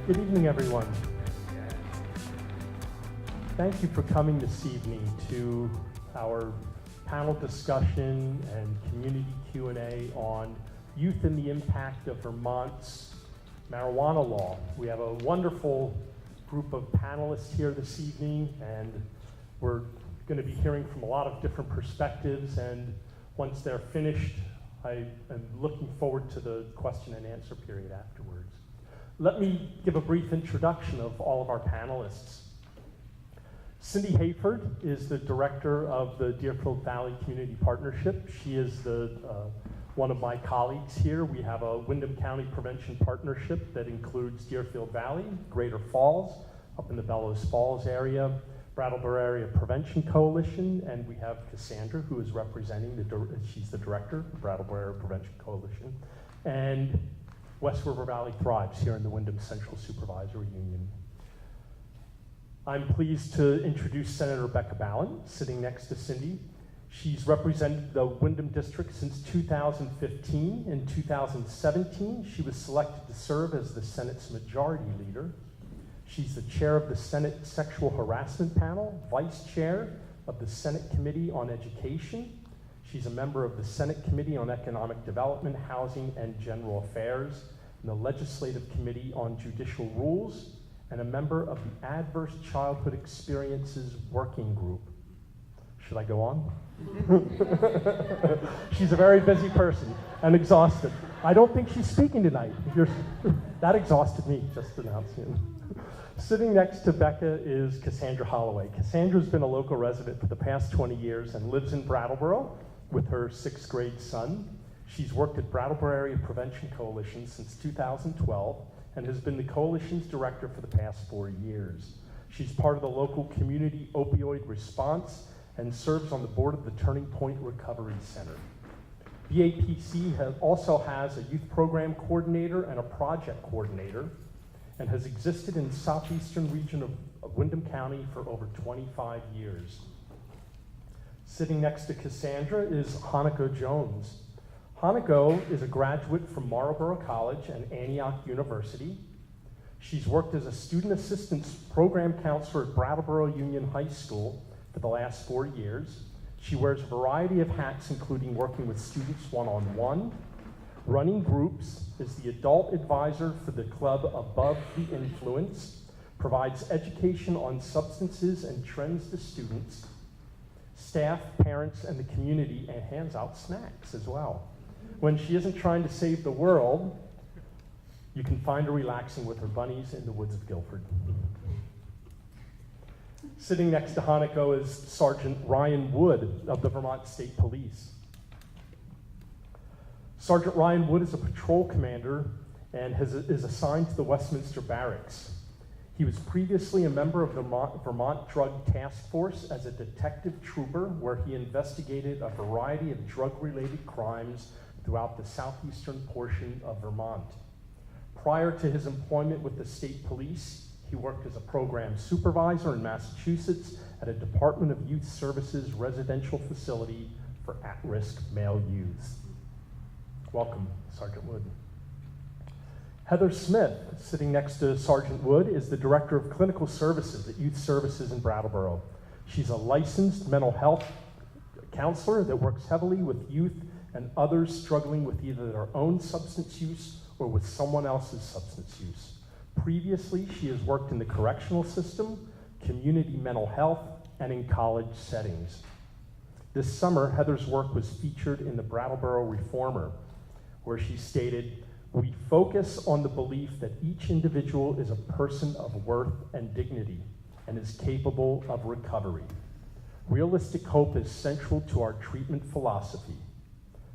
Good evening, everyone. Thank you for coming this evening to our panel discussion and community Q&A on youth and the impact of Vermont's marijuana law. We have a wonderful group of panelists here this evening, and we're going to be hearing from a lot of different perspectives, and once they're finished, I am looking forward to the question and answer period afterwards. Let me give a brief introduction of all of our panelists. Cindy Hayford is the director of the Deerfield Valley Community Partnership. She is one of my colleagues here. We have a Windham County Prevention Partnership that includes Deerfield Valley, Greater Falls, up in the Bellows Falls area, Brattleboro Area Prevention Coalition, and we have Cassandra, who is representing, she's the director of Brattleboro Area Prevention Coalition, and West River Valley Thrives here in the Windham Central Supervisory Union. I'm pleased to introduce Senator Rebecca Ballin, sitting next to Cindy. She's represented the Windham District since 2015. In 2017, she was selected to serve as the Senate's Majority Leader. She's the chair of the Senate Sexual Harassment Panel, vice chair of the Senate Committee on Education. She's a member of the Senate Committee on Economic Development, Housing, and General Affairs, and the Legislative Committee on Judicial Rules, and a member of the Adverse Childhood Experiences Working Group. Should I go on? She's a very busy person and exhausted. I don't think she's speaking tonight. That exhausted me, just announcing. Sitting next to Becca is Cassandra Holloway. Cassandra's been a local resident for the past 20 years and lives in Brattleboro with her 6th grade son. She's worked at Brattleboro Area Prevention Coalition since 2012 and has been the coalition's director for the past 4 years. She's part of the local community opioid response and serves on the board of the Turning Point Recovery Center. BAPC also has a youth program coordinator and a project coordinator, and has existed in the southeastern region of Windham County for over 25 years. Sitting next to Cassandra is Hanako Jones. Hanako is a graduate from Marlborough College and Antioch University. She's worked as a student assistance program counselor at Brattleboro Union High School for the last 4 years. She wears a variety of hats, including working with students one-on-one, running groups, is the adult advisor for the club Above the Influence, provides education on substances and trends to students, staff, parents, and the community, and hands out snacks as well. When she isn't trying to save the world, you can find her relaxing with her bunnies in the woods of Guilford. Sitting next to Hanako is Sergeant Ryan Wood of the Vermont State Police. Sergeant Ryan Wood is a patrol commander and is assigned to the Westminster Barracks. He was previously a member of the Vermont Drug Task Force as a detective trooper, where he investigated a variety of drug-related crimes throughout the southeastern portion of Vermont. Prior to his employment with the state police, he worked as a program supervisor in Massachusetts at a Department of Youth Services residential facility for at-risk male youths. Welcome, Sergeant Wood. Heather Smith, sitting next to Sergeant Wood, is the Director of Clinical Services at Youth Services in Brattleboro. She's a licensed mental health counselor that works heavily with youth and others struggling with either their own substance use or with someone else's substance use. Previously, she has worked in the correctional system, community mental health, and in college settings. This summer, Heather's work was featured in the Brattleboro Reformer, where she stated, "We focus on the belief that each individual is a person of worth and dignity and is capable of recovery. Realistic hope is central to our treatment philosophy.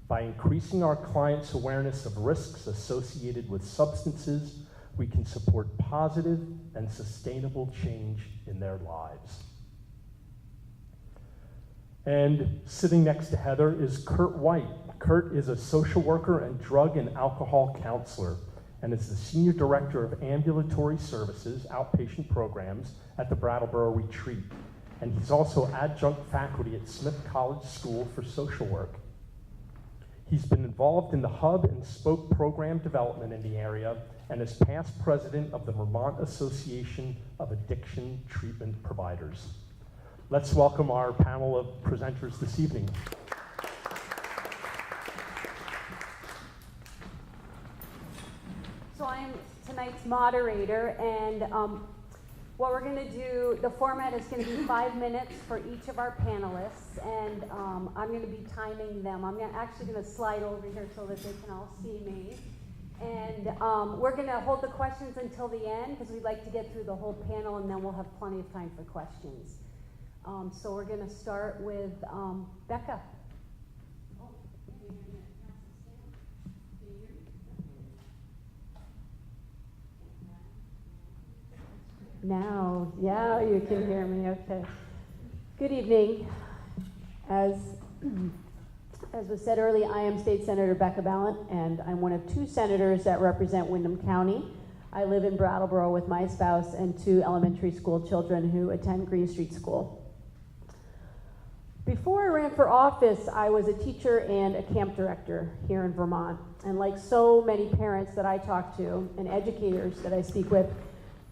By increasing our clients' awareness of risks associated with substances, we can support positive and sustainable change in their lives." And sitting next to Heather is Kurt White. Kurt is a social worker and drug and alcohol counselor and is the Senior Director of Ambulatory Services, Outpatient Programs at the Brattleboro Retreat. And he's also adjunct faculty at Smith College School for Social Work. He's been involved in the hub and spoke program development in the area and is past president of the Vermont Association of Addiction Treatment Providers. Let's welcome our panel of presenters this evening. So I am tonight's moderator, and what we're going to do, the format is going to be 5 minutes for each of our panelists, and I'm going to be timing them. I'm actually going to slide over here so that they can all see me. And we're going to hold the questions until the end because we'd like to get through the whole panel, and then we'll have plenty of time for questions. So we're going to start with Becca. Now, yeah, you can hear me, okay. Good evening. As was said earlier, I am State Senator Becca Balint, and I'm one of 2 senators that represent Windham County. I live in Brattleboro with my spouse and 2 elementary school children who attend Green Street School. Before I ran for office, I was a teacher and a camp director here in Vermont. And like so many parents that I talk to and educators that I speak with,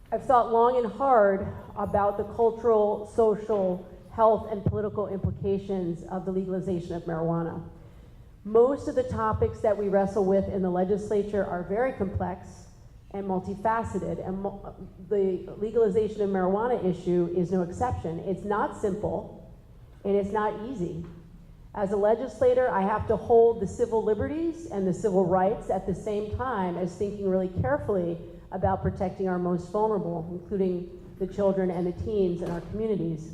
I've thought long and hard about the cultural, social, health, and political implications of the legalization of marijuana. Most of the topics that we wrestle with in the legislature are very complex and multifaceted, and the legalization of marijuana issue is no exception. It's not simple, and it's not easy. As a legislator, I have to hold the civil liberties and the civil rights at the same time as thinking really carefully about protecting our most vulnerable, including the children and the teens in our communities.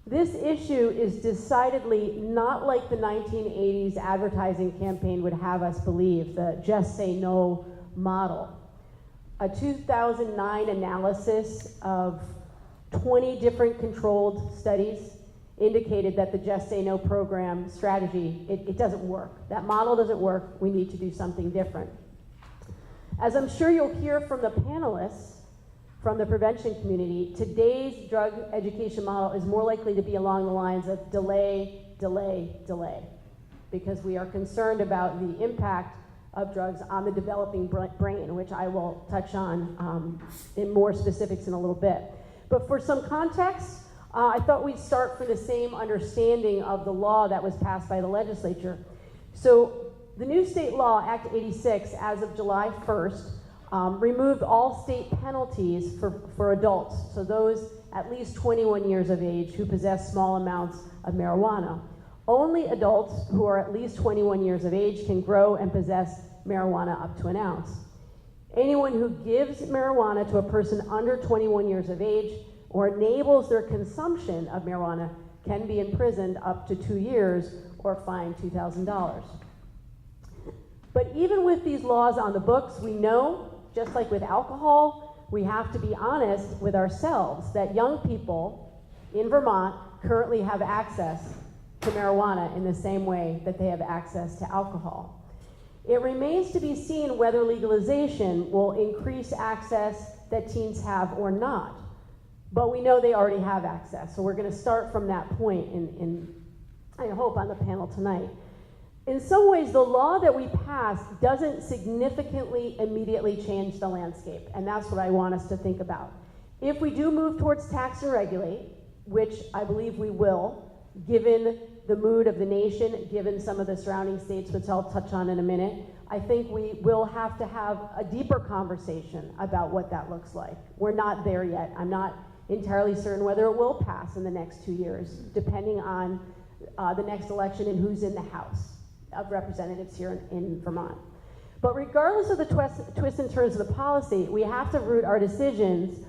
This issue is decidedly not like the 1980s advertising campaign would have us believe, the Just Say No model. A 2009 analysis of 20 different controlled studies indicated that the Just Say No program strategy, it doesn't work. That model doesn't work. We need to do something different. As I'm sure you'll hear from the panelists from the prevention community, today's drug education model is more likely to be along the lines of delay, delay, delay, because we are concerned about the impact of drugs on the developing brain, which I will touch on in more specifics in a little bit. But for some context, I thought we'd start from the same understanding of the law that was passed by the legislature. So the new state law, Act 86, as of July 1st, removed all state penalties for adults, so those at least 21 years of age who possess small amounts of marijuana. Only adults who are at least 21 years of age can grow and possess marijuana up to an ounce. Anyone who gives marijuana to a person under 21 years of age or enables their consumption of marijuana can be imprisoned up to 2 years or fined $2,000. But even with these laws on the books, we know, just like with alcohol, we have to be honest with ourselves that young people in Vermont currently have access to marijuana in the same way that they have access to alcohol. It remains to be seen whether legalization will increase access that teens have or not. But we know they already have access, so we're going to start from that point I hope, on the panel tonight. In some ways, the law that we passed doesn't significantly immediately change the landscape, and that's what I want us to think about. If we do move towards tax and regulate, which I believe we will, given the mood of the nation, given some of the surrounding states, which I'll touch on in a minute, I think we will have to have a deeper conversation about what that looks like. We're not there yet. I'm not entirely certain whether it will pass in the next 2 years, depending on the next election and who's in the House of Representatives here in Vermont. But regardless of the twists and turns of the policy, we have to root our decisions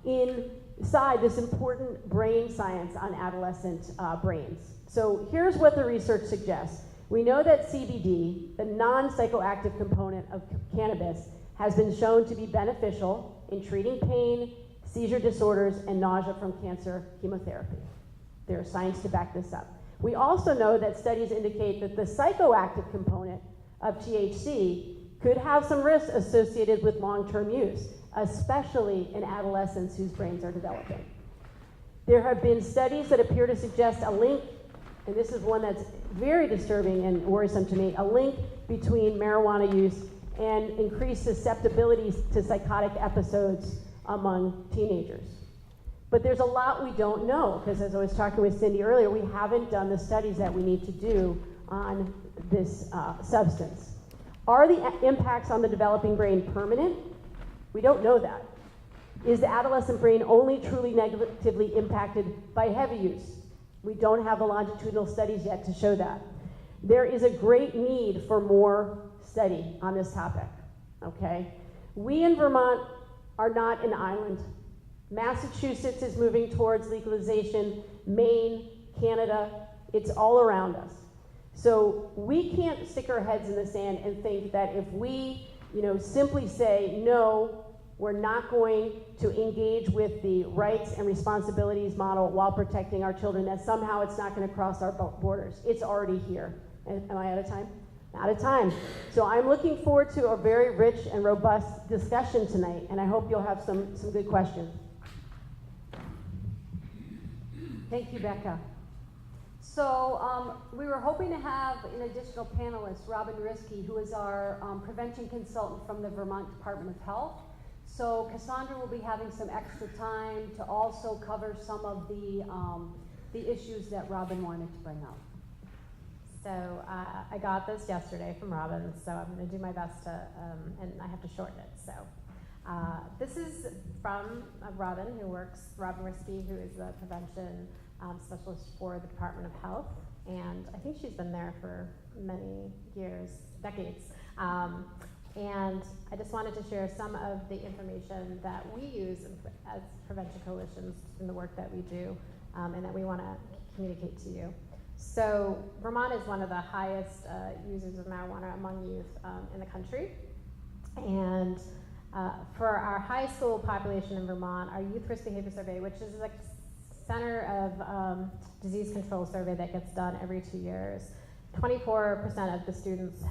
inside this important brain science on adolescent brains. So here's what the research suggests. We know that CBD, the non-psychoactive component of cannabis, has been shown to be beneficial in treating pain, seizure disorders, and nausea from cancer chemotherapy. There's science to back this up. We also know that studies indicate that the psychoactive component of THC could have some risks associated with long-term use, especially in adolescents whose brains are developing. There have been studies that appear to suggest a link and this is one that's very disturbing and worrisome to me, a link between marijuana use and increased susceptibility to psychotic episodes among teenagers. But there's a lot we don't know, because as I was talking with Cindy earlier, we haven't done the studies that we need to do on this substance. Are the impacts on the developing brain permanent? We don't know that. Is the adolescent brain only truly negatively impacted by heavy use? We don't have the longitudinal studies yet to show that. There is a great need for more study on this topic, okay? We in Vermont are not an island. Massachusetts is moving towards legalization, Maine, Canada, it's all around us. So we can't stick our heads in the sand and think that if we, simply say, no, we're not going to engage with the rights and responsibilities model while protecting our children, that somehow it's not going to cross our borders. It's already here. Am I out of time? Out of time. So I'm looking forward to a very rich and robust discussion tonight, and I hope you'll have some good questions. Thank you, Becca. So we were hoping to have an additional panelist, Robin Risky, who is our prevention consultant from the Vermont Department of Health. So Cassandra will be having some extra time to also cover some of the issues that Robin wanted to bring up. So I got this yesterday from Robin, so I'm going to do my best to, and I have to shorten it. So this is from Robin Risky, who is the prevention specialist for the Department of Health, and I think she's been there for many years, decades. And I just wanted to share some of the information that we use as prevention coalitions in the work that we do, and that we want to communicate to you. So Vermont is one of the highest users of marijuana among youth in the country. And for our high school population in Vermont, our Youth Risk Behavior Survey, which is the Center of Disease Control survey that gets done every 2 years, 24% of the students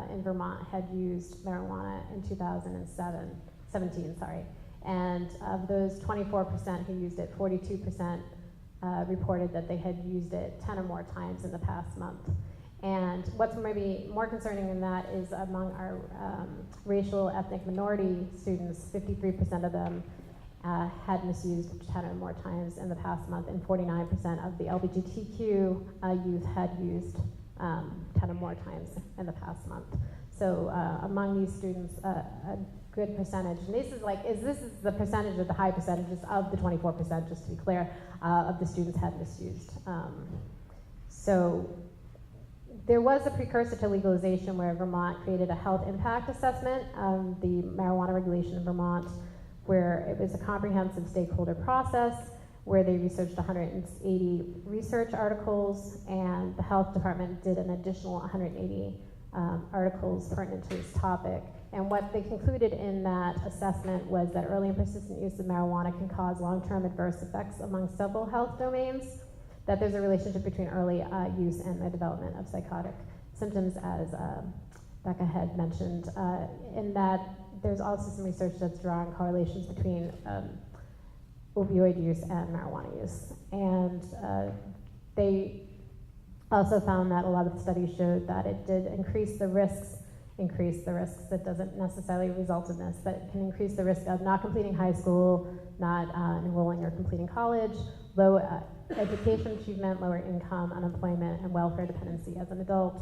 in Vermont had used marijuana in 2017, and of those 24% who used it, 42% reported that they had used it 10 or more times in the past month. And what's maybe more concerning than that is among our racial ethnic minority students, 53% of them had misused 10 or more times in the past month, and 49% of the LGBTQ youth had used 10 or more times in the past month. So among these students, a good percentage, and this is the percentage of the high percentages of the 24%, just to be clear, of the students had misused. So there was a precursor to legalization where Vermont created a health impact assessment, the marijuana regulation in Vermont, where it was a comprehensive stakeholder process where they researched 180 research articles, and the health department did an additional 180 articles pertinent to this topic. And what they concluded in that assessment was that early and persistent use of marijuana can cause long-term adverse effects among several health domains, that there's a relationship between early use and the development of psychotic symptoms, as Becca had mentioned, and that there's also some research that's drawing correlations between opioid use and marijuana use. And they also found that a lot of the studies showed that it did increase the risks. That doesn't necessarily result in this, but it can increase the risk of not completing high school, not enrolling or completing college, low education achievement, lower income, unemployment, and welfare dependency as an adult,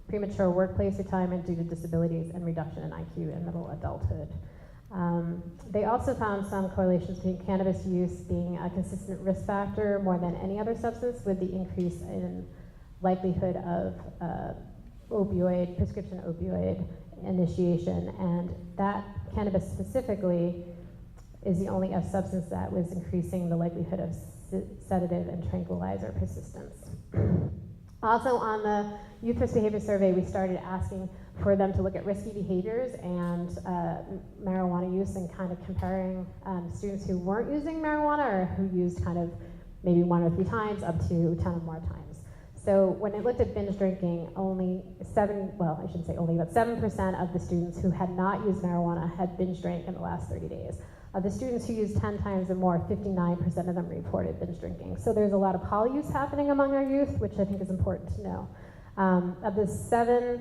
premature workplace retirement due to disabilities, and reduction in IQ in middle adulthood. They also found some correlations between cannabis use being a consistent risk factor more than any other substance, with the increase in likelihood of prescription opioid initiation, and that cannabis specifically is the only substance that was increasing the likelihood of sedative and tranquilizer persistence. Also on the Youth Risk Behavior Survey, we started asking for them to look at risky behaviors and marijuana use, and kind of comparing students who weren't using marijuana or who used kind of maybe 1 or 3 times up to 10 or more times. So when it looked at binge drinking, only 7% of the students who had not used marijuana had binge drank in the last 30 days. Of the students who used 10 times or more, 59% of them reported binge drinking. So there's a lot of poly use happening among our youth, which I think is important to know. Of the 7,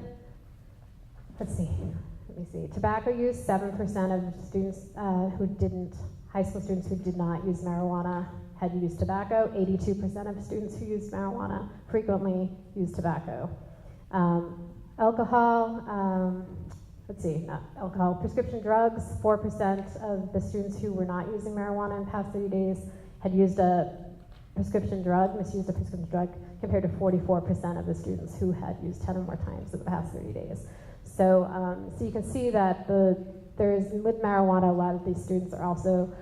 let me see, tobacco use, 7% of students high school students who did not use marijuana had used tobacco. 82% of students who used marijuana frequently used tobacco. Alcohol, not alcohol, prescription drugs, 4% of the students who were not using marijuana in the past 30 days had used a prescription drug, misused a prescription drug, compared to 44% of the students who had used 10 or more times in the past 30 days. So, so you can see that with marijuana, a lot of these students are also,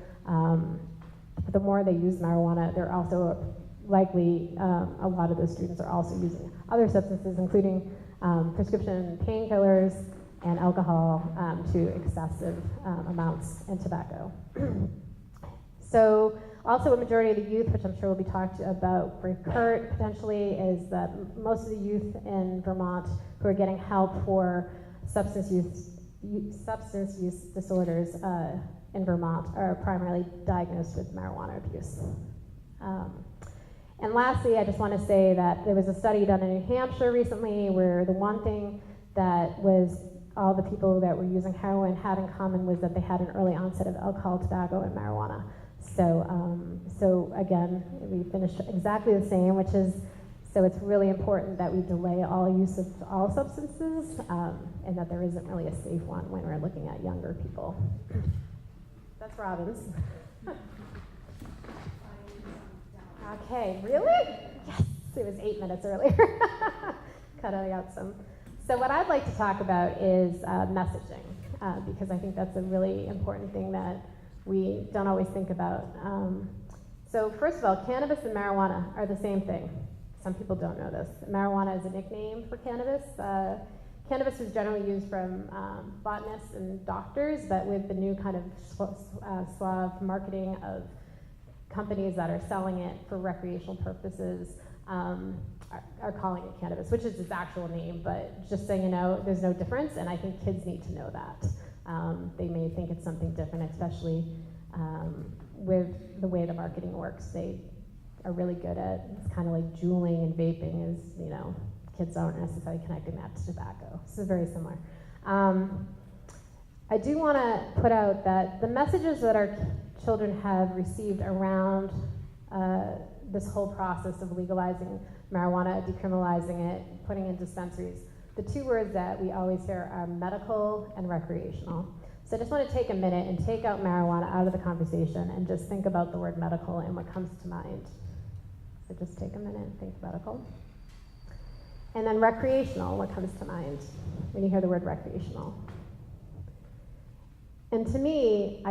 the more they use marijuana, they're also likely, a lot of those students are also using other substances, including prescription painkillers and alcohol to excessive amounts, and tobacco. So also a majority of the youth, which I'm sure will be talked about for Kurt potentially, is that most of the youth in Vermont who are getting help for substance use disorders in Vermont are primarily diagnosed with marijuana abuse. And lastly, I just want to say that there was a study done in New Hampshire recently where the one thing that was all the people that were using heroin had in common was that they had an early onset of alcohol, tobacco, and marijuana. So, so again, we finished exactly the same, which is, so it's really important that we delay all use of all substances, and that there isn't really a safe one when we're looking at younger people. That's Robin's. Okay, really? Yes, it was 8 minutes earlier. Cutting out some. So what I'd like to talk about is messaging, because I think that's a really important thing that we don't always think about. So first of all, cannabis and marijuana are the same thing. Some people don't know this. Marijuana is a nickname for cannabis. Cannabis is generally used from botanists and doctors, but with the new kind of suave marketing of companies that are selling it for recreational purposes, are calling it cannabis, which is its actual name, but just so you know, there's no difference, and I think kids need to know that. They may think it's something different, especially with the way the marketing works. They are really good at, it's kind of like juuling and vaping is, you know, kids aren't necessarily connecting that to tobacco. So it's very similar. I do want to put out that the messages that our children have received around this whole process of legalizing marijuana, decriminalizing it, putting in dispensaries, the two words that we always hear are medical and recreational. So I just want to take a minute and take out marijuana out of the conversation and just think about the word medical and what comes to mind. So just take a minute and think medical. And then recreational, what comes to mind when you hear the word recreational? And to me,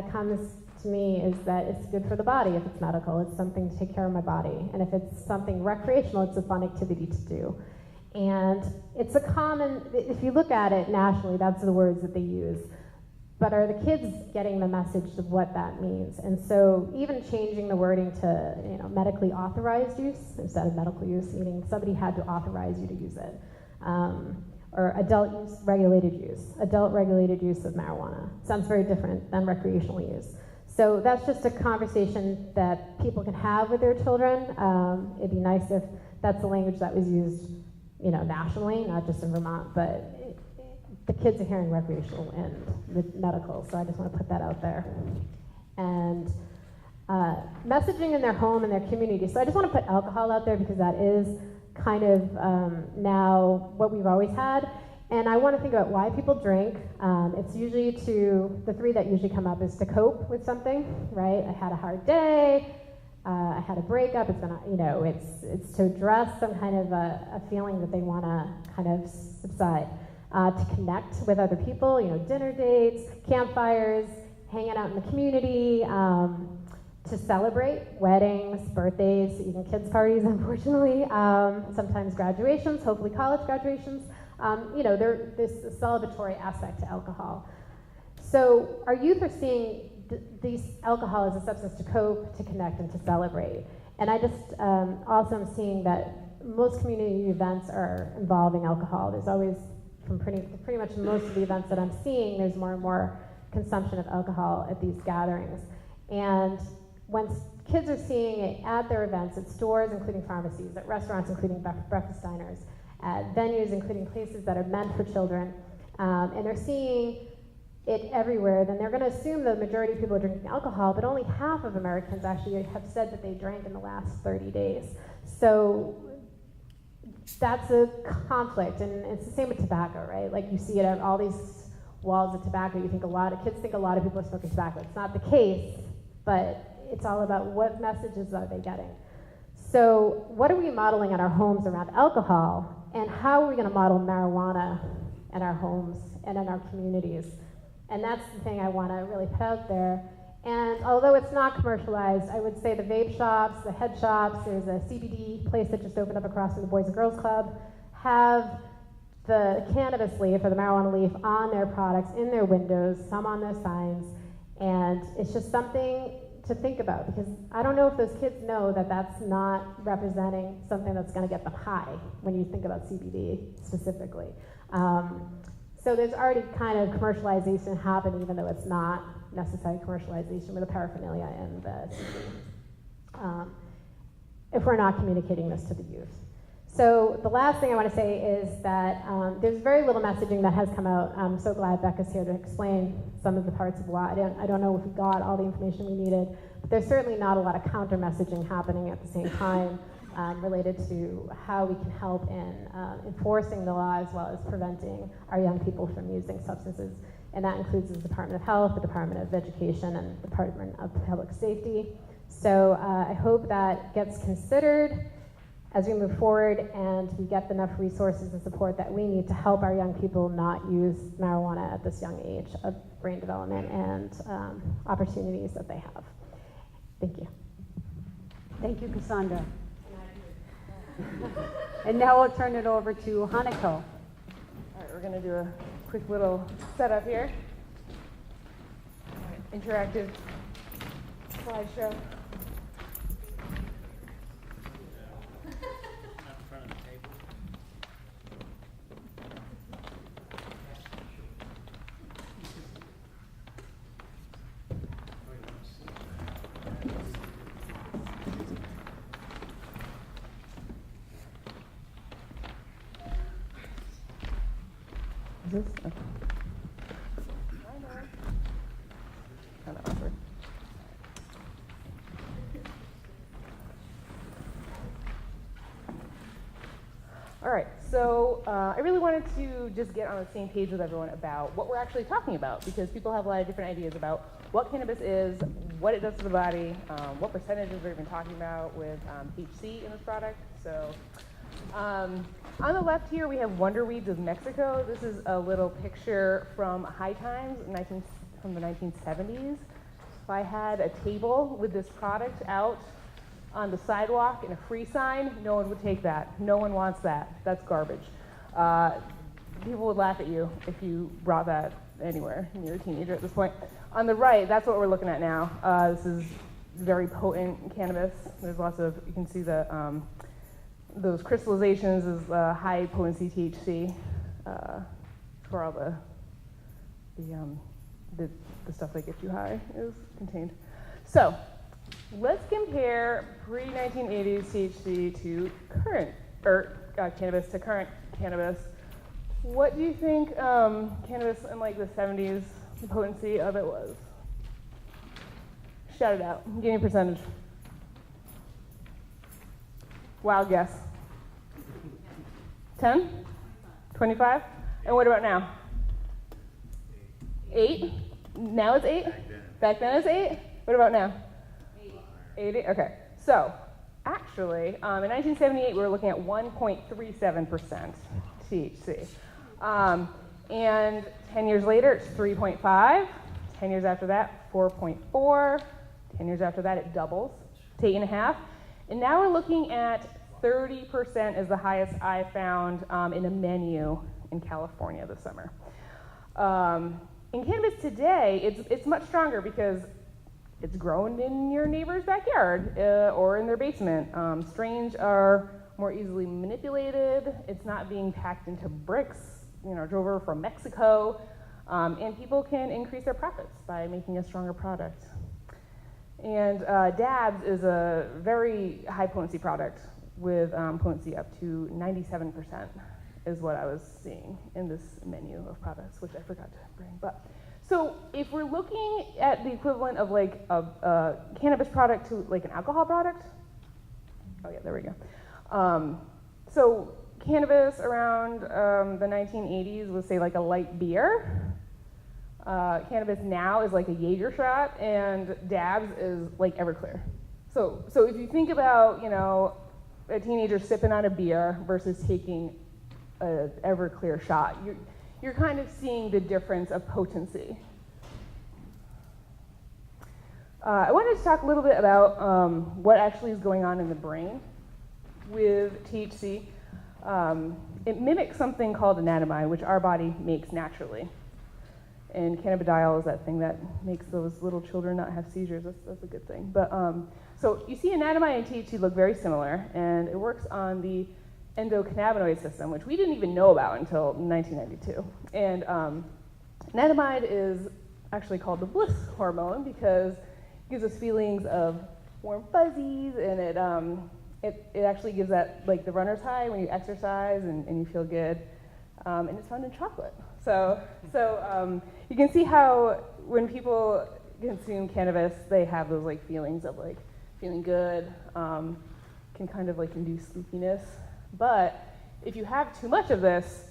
is that it's good for the body if it's medical. It's something to take care of my body. And if it's something recreational, it's a fun activity to do. And it's a common, if you look at it nationally, that's the words that they use. But are the kids getting the message of what that means? And so even changing the wording to, you know, medically authorized use instead of medical use, meaning somebody had to authorize you to use it. Or adult use, regulated use. Adult regulated use of marijuana. Sounds very different than recreational use. So that's just a conversation that people can have with their children. It'd be nice if that's the language that was used, you know, nationally, not just in Vermont, but the kids are hearing recreational and the medical, so I just want to put that out there. And messaging in their home and their community. So I just want to put alcohol out there because that is kind of now what we've always had. And I want to think about why people drink. It's usually the three that usually come up is to cope with something, right? I had a hard day, I had a breakup, it's been, you know, it's to address some kind of a feeling that they want to kind of subside. To connect with other people, you know, dinner dates, campfires, hanging out in the community, to celebrate weddings, birthdays, even kids' parties, unfortunately, sometimes graduations, hopefully college graduations. You know, there's a celebratory aspect to alcohol. So our youth are seeing these alcohol as a substance to cope, to connect, and to celebrate. And I just also am seeing that most community events are involving alcohol. There's always, from pretty much most of the events that I'm seeing, there's more and more consumption of alcohol at these gatherings. And when kids are seeing it at their events, at stores, including pharmacies, at restaurants, including breakfast diners, at venues, including places that are meant for children, and they're seeing it everywhere, then they're going to assume the majority of people are drinking alcohol, but only half of Americans actually have said that they drank in the last 30 days. So that's a conflict, and it's the same with tobacco, right? Like you see it on all these walls of tobacco, you think kids think a lot of people are smoking tobacco. It's not the case, but it's all about what messages are they getting. So what are we modeling in our homes around alcohol, and how are we going to model marijuana in our homes and in our communities? And that's the thing I want to really put out there. And although it's not commercialized, I would say the vape shops, the head shops, there's a CBD place that just opened up across from the Boys and Girls Club, have the cannabis leaf or the marijuana leaf on their products, in their windows, some on their signs. And it's just something to think about, because I don't know if those kids know that that's not representing something that's going to get them high when you think about CBD specifically. So there's already kind of commercialization happening, even though it's not necessary commercialization with the paraphernalia and the CBD, if we're not communicating this to the youth. So the last thing I want to say is that there's very little messaging that has come out. I'm so glad Becca's here to explain some of the parts of why. I don't know if we got all the information we needed, but there's certainly not a lot of counter messaging happening at the same time related to how we can help in enforcing the law as well as preventing our young people from using substances. And that includes the Department of Health, the Department of Education, and the Department of Public Safety. So I hope that gets considered as we move forward and we get enough resources and support that we need to help our young people not use marijuana at this young age of brain development and opportunities that they have. Thank you. Thank you, Cassandra. And now we'll turn it over to Hanako. All right, we're going to do a quick little setup here. Interactive slideshow. Is this? Okay. Kind of awkward. All right, so I really wanted to just get on the same page with everyone about what we're actually talking about, because people have a lot of different ideas about what cannabis is, what it does to the body, what percentages we're even talking about with THC in this product. So on the left here, we have Wonder Weeds of Mexico. This is a little picture from High Times from the 1970s. If I had a table with this product out on the sidewalk and a free sign, no one would take that. No one wants that. That's garbage. People would laugh at you if you brought that anywhere, and you're a teenager at this point. On the right, that's what we're looking at now. This is very potent cannabis. There's lots of, you can see the those crystallizations is high potency THC for all the stuff that gets you high is contained. So let's compare pre-1980s THC to current, cannabis to current cannabis. What do you think cannabis in like the 70s, the potency of it was? Shout it out. Give me a percentage. Wild guess. 10? 25? And what about now? 8? Now it's 8? Back then it's 8? What about now? 80? Okay. So, actually, in 1978, we were looking at 1.37% THC. And 10 years later, it's 3.5. 10 years after that, 4.4. 10 years after that, it doubles to 8.5. And now we're looking at 30% is the highest I found in a menu in California this summer. In cannabis today, it's much stronger because it's grown in your neighbor's backyard or in their basement. Strains are more easily manipulated. It's not being packed into bricks, drove over from Mexico. And people can increase their profits by making a stronger product. And dabs is a very high potency product with potency up to 97% is what I was seeing in this menu of products, which I forgot to bring. But so if we're looking at the equivalent of like a cannabis product to like an alcohol product, oh yeah, there we go. So cannabis around the 1980s was, say, like a light beer. Cannabis now is like a Jaeger shot, and dabs is like Everclear. So if you think about, you know, a teenager sipping on a beer versus taking a Everclear shot, you're kind of seeing the difference of potency. I wanted to talk a little bit about what actually is going on in the brain with THC. It mimics something called anandamide, which our body makes naturally. And cannabidiol is that thing that makes those little children not have seizures. That's a good thing. But so you see anandamide and THC look very similar, and it works on the endocannabinoid system, which we didn't even know about until 1992. And anandamide is actually called the bliss hormone because it gives us feelings of warm fuzzies, and it actually gives that, like, the runner's high when you exercise and you feel good. And it's found in chocolate. So you can see how when people consume cannabis, they have those like feelings of like feeling good, can kind of like induce sleepiness. But if you have too much of this,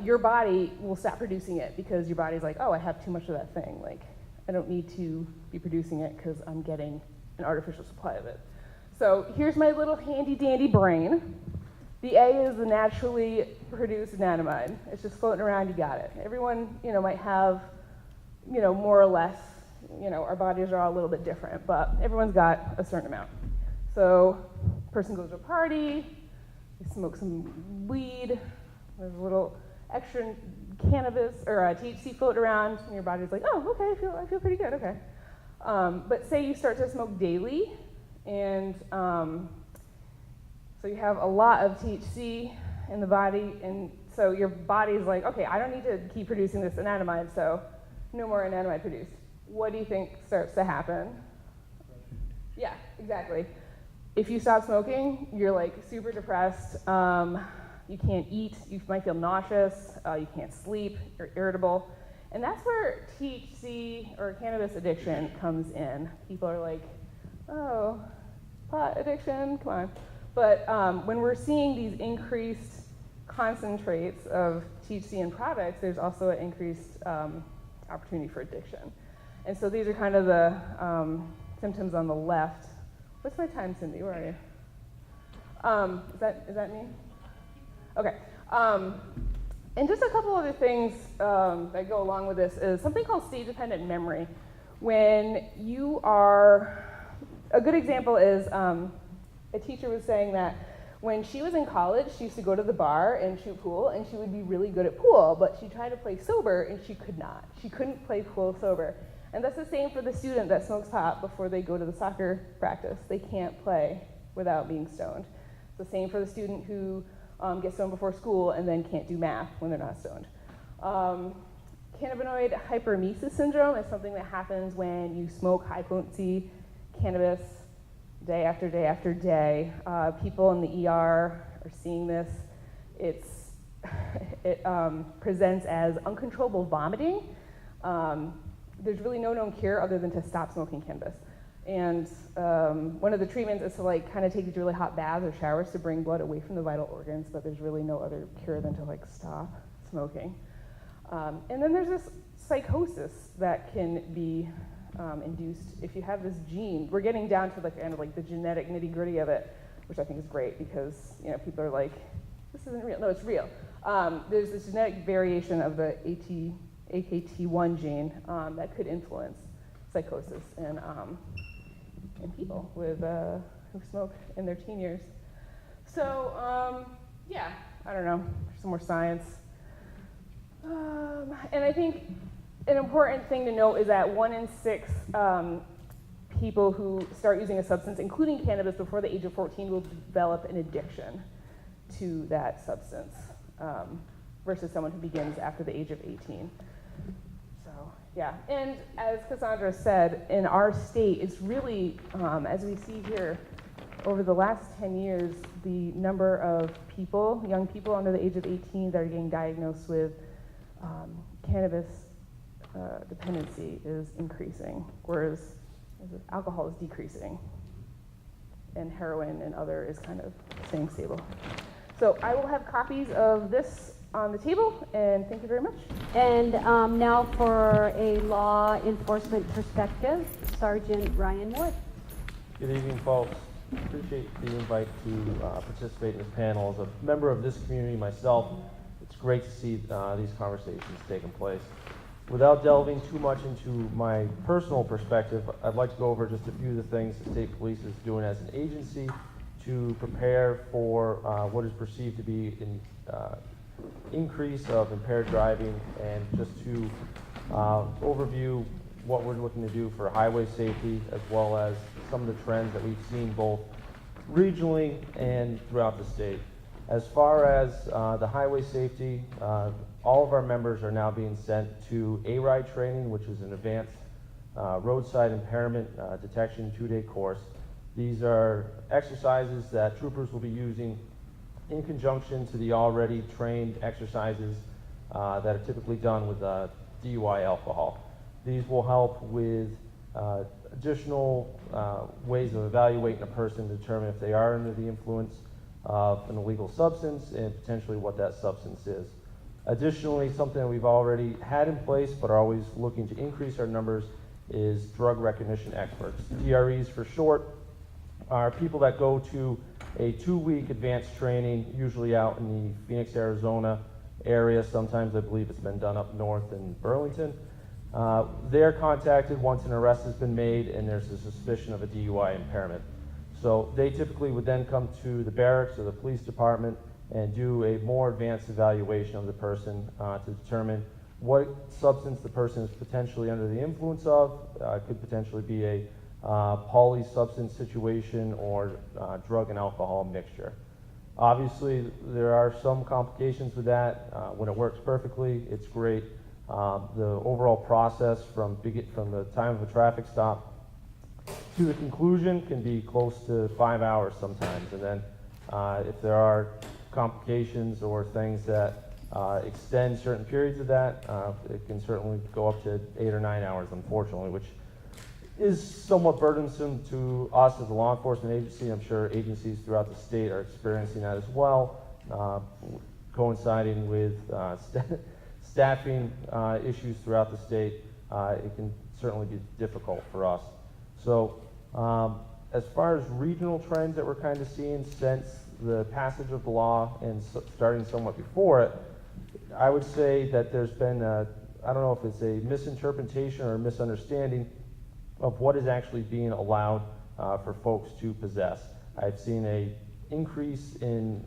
your body will stop producing it because your body's like, oh, I have too much of that thing. Like, I don't need to be producing it because I'm getting an artificial supply of it. So here's my little handy dandy brain. The A is the naturally produced anandamide. It's just floating around, you got it. Everyone, you know, might have, you know, more or less, you know, our bodies are all a little bit different, but everyone's got a certain amount. So person goes to a party, you smoke some weed, there's a little extra cannabis or THC floating around, and your body's like, oh, okay, I feel pretty good, okay. But say you start to smoke daily, and so you have a lot of THC in the body, and so your body's like, okay, I don't need to keep producing this anandamide, so no more anandamide produced. What do you think starts to happen? Yeah, exactly. If you stop smoking, you're like super depressed, you can't eat, you might feel nauseous, you can't sleep, you're irritable. And that's where THC or cannabis addiction comes in. People are like, oh, pot addiction, come on. But when we're seeing these increased concentrates of THC in products, there's also an increased opportunity for addiction. And so these are kind of the symptoms on the left. What's my time, Cindy? Where are you? Is that me? Okay. And just a couple other things that go along with this is something called state-dependent memory. When you are, a good example is, a teacher was saying that when she was in college, she used to go to the bar and shoot pool, and she would be really good at pool, but she tried to play sober, and she could not. She couldn't play pool sober. And that's the same for the student that smokes pot before they go to the soccer practice. They can't play without being stoned. It's the same for the student who gets stoned before school and then can't do math when they're not stoned. Cannabinoid hyperemesis syndrome is something that happens when you smoke high-potency cannabis day after day after day. People in the ER are seeing this. It presents as uncontrollable vomiting. There's really no known cure other than to stop smoking cannabis. And one of the treatments is to like kind of take these really hot baths or showers to bring blood away from the vital organs, but there's really no other cure than to like stop smoking. And then there's this psychosis that can be induced if you have this gene. We're getting down to the kind of like the genetic nitty-gritty of it, which I think is great because, you know, people are like, this isn't real. No, it's real. There's this genetic variation of the AKT1 gene that could influence psychosis in people with who smoke in their teen years. So yeah, I don't know, some more science. And I think an important thing to note is that 1 in 6 people who start using a substance, including cannabis, before the age of 14 will develop an addiction to that substance versus someone who begins after the age of 18. So, yeah, and as Cassandra said, in our state, it's really, as we see here, over the last 10 years, the number of people, young people under the age of 18 that are getting diagnosed with cannabis dependency is increasing, whereas alcohol is decreasing, and heroin and other is kind of staying stable. So I will have copies of this on the table, and thank you very much. And now for a law enforcement perspective, Sergeant Ryan Wood. Good evening, folks. Appreciate the invite to participate in this panel. As a member of this community myself, it's great to see these conversations taking place. Without delving too much into my personal perspective, I'd like to go over just a few of the things the state police is doing as an agency to prepare for what is perceived to be an increase of impaired driving, and just to overview what we're looking to do for highway safety, as well as some of the trends that we've seen both regionally and throughout the state. As far as the highway safety, all of our members are now being sent to ARIDE training, which is an advanced roadside impairment detection 2-day course. These are exercises that troopers will be using in conjunction to the already trained exercises that are typically done with DUI alcohol. These will help with additional ways of evaluating a person to determine if they are under the influence of an illegal substance and potentially what that substance is. Additionally, something that we've already had in place but are always looking to increase our numbers is drug recognition experts. DREs for short are people that go to a 2-week advanced training, usually out in the Phoenix, Arizona area. Sometimes I believe it's been done up north in Burlington. They're contacted once an arrest has been made and there's a suspicion of a DUI impairment. So they typically would then come to the barracks or the police department and do a more advanced evaluation of the person to determine what substance the person is potentially under the influence of. It could potentially be a polysubstance situation or drug and alcohol mixture. Obviously, there are some complications with that. When it works perfectly, it's great. The overall process from the time of a traffic stop to the conclusion can be close to 5 hours sometimes. And then if there are complications or things that extend certain periods of that, it can certainly go up to 8 or 9 hours, unfortunately, which is somewhat burdensome to us as a law enforcement agency. I'm sure agencies throughout the state are experiencing that as well, coinciding with staffing issues throughout the state. It can certainly be difficult for us. So as far as regional trends that we're kind of seeing since the passage of the law and starting somewhat before it, I would say that there's been I don't know if it's a misinterpretation or a misunderstanding of what is actually being allowed for folks to possess. I've seen an increase in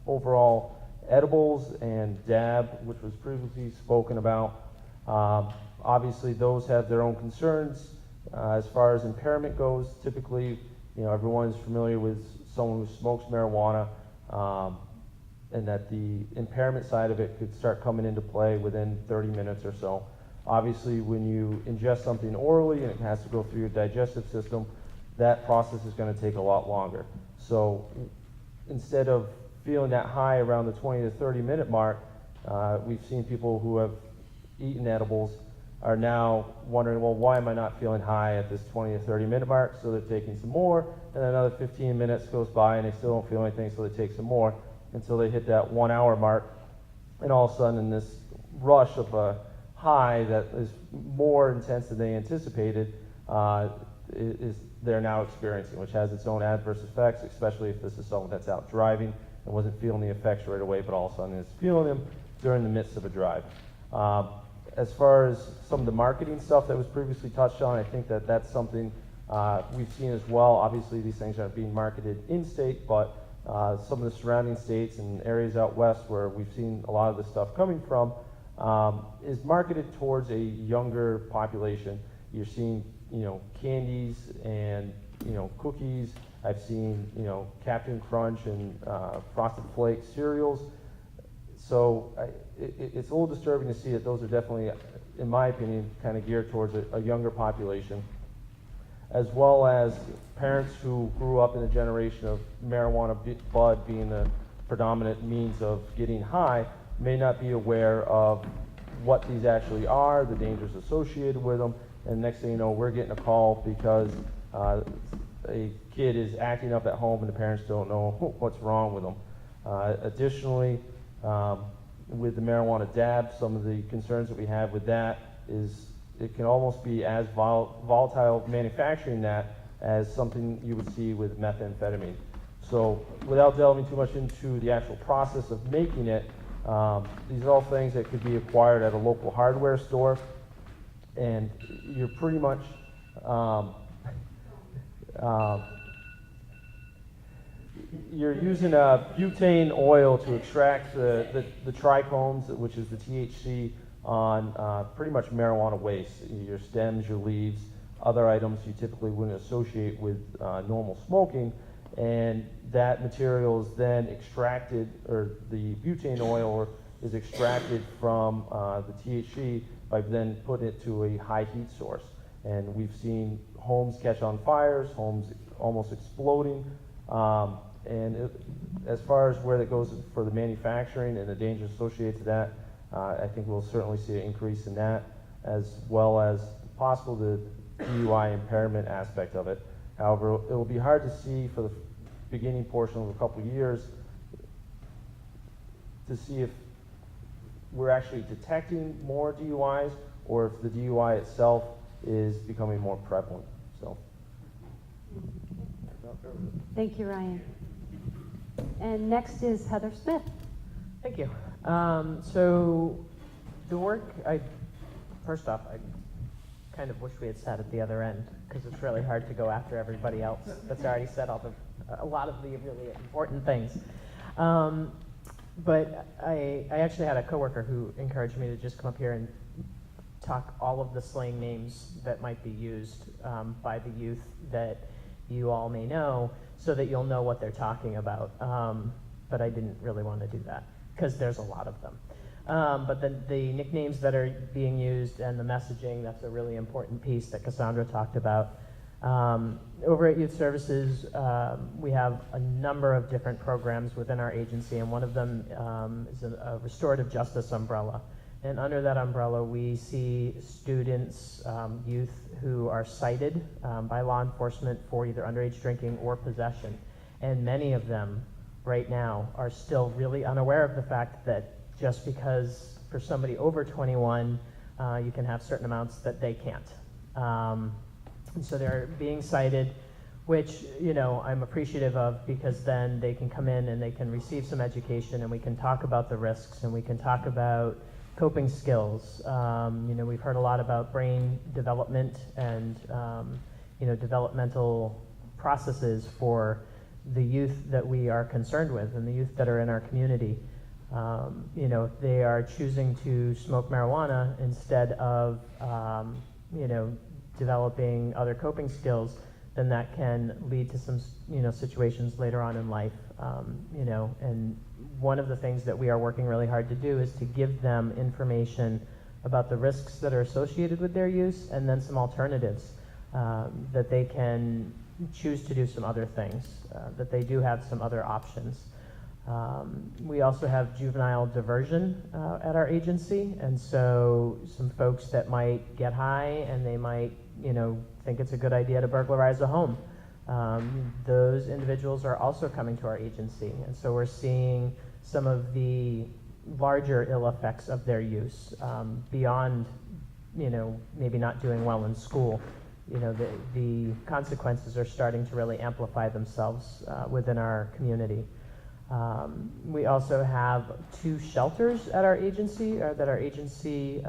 overall edibles and dab, which was previously spoken about. Obviously, those have their own concerns. As far as impairment goes, typically, everyone is familiar with someone who smokes marijuana, and that the impairment side of it could start coming into play within 30 minutes or so. Obviously, when you ingest something orally and it has to go through your digestive system, that process is going to take a lot longer. So instead of feeling that high around the 20 to 30 minute mark, we've seen people who have eaten edibles are now wondering, well, why am I not feeling high at this 20 to 30 minute mark? So they're taking some more, and then another 15 minutes goes by and they still don't feel anything, so they take some more until they hit that 1 hour mark. And all of a sudden, in this rush of a high that is more intense than they anticipated, is they're now experiencing, which has its own adverse effects, especially if this is someone that's out driving and wasn't feeling the effects right away, but all of a sudden is feeling them during the midst of a drive. As far as some of the marketing stuff that was previously touched on, I think that that's something we've seen as well. Obviously, these things aren't being marketed in-state, but some of the surrounding states and areas out west where we've seen a lot of this stuff coming from is marketed towards a younger population. You're seeing, candies and, cookies. I've seen, Captain Crunch and Frosted Flakes cereals. So it's a little disturbing to see that those are definitely, in my opinion, kind of geared towards a younger population, as well as parents who grew up in a generation of marijuana bud being the predominant means of getting high, may not be aware of what these actually are, the dangers associated with them, and next thing you know, we're getting a call because a kid is acting up at home and the parents don't know what's wrong with them. Additionally, with the marijuana dab, some of the concerns that we have with that is it can almost be as volatile manufacturing that as something you would see with methamphetamine. So without delving too much into the actual process of making it, these are all things that could be acquired at a local hardware store, and you're pretty much you're using a butane oil to extract the trichomes, which is the THC, on pretty much marijuana waste, your stems, your leaves, other items you typically wouldn't associate with normal smoking, and that material is then extracted, or the butane oil is extracted from the THC by then putting it to a high heat source. And we've seen homes catch on fires, homes almost exploding, as far as where that goes for the manufacturing and the dangers associated to that, I think we'll certainly see an increase in that, as well as possible the DUI impairment aspect of it. However, it will be hard to see for the beginning portion of a couple of years to see if we're actually detecting more DUIs or if the DUI itself is becoming more prevalent. So. Thank you, Ryan. And next is Heather Smith. Thank you. So the work, first off, I kind of wish we had sat at the other end because it's really hard to go after everybody else that's already said a lot of the really important things. But I actually had a coworker who encouraged me to just come up here and talk all of the slang names that might be used by the youth that you all may know, so that you'll know what they're talking about. But I didn't really want to do that because there's a lot of them. But the nicknames that are being used and the messaging, that's a really important piece that Cassandra talked about. Over at Youth Services, we have a number of different programs within our agency, and one of them is a restorative justice umbrella. And under that umbrella, we see students, youth who are cited by law enforcement for either underage drinking or possession. And many of them right now are still really unaware of the fact that just because for somebody over 21, you can have certain amounts that they can't. And so they're being cited, which, you know, I'm appreciative of, because then they can come in and they can receive some education, and we can talk about the risks, and we can talk about coping skills. You know, we've heard a lot about brain development and, you know, developmental processes for the youth that we are concerned with and the youth that are in our community. You know, if they are choosing to smoke marijuana instead of, you know, developing other coping skills, then that can lead to some, you know, situations later on in life. You know, and one of the things that we are working really hard to do is to give them information about the risks that are associated with their use, and then some alternatives that they can choose to do some other things, that they do have some other options. We also have juvenile diversion at our agency, and so some folks that might get high and they might, you know, think it's a good idea to burglarize a home. Those individuals are also coming to our agency, and so we're seeing some of the larger ill effects of their use beyond, you know, maybe not doing well in school. You know, the consequences are starting to really amplify themselves within our community. We also have 2 shelters at our agency, that our agency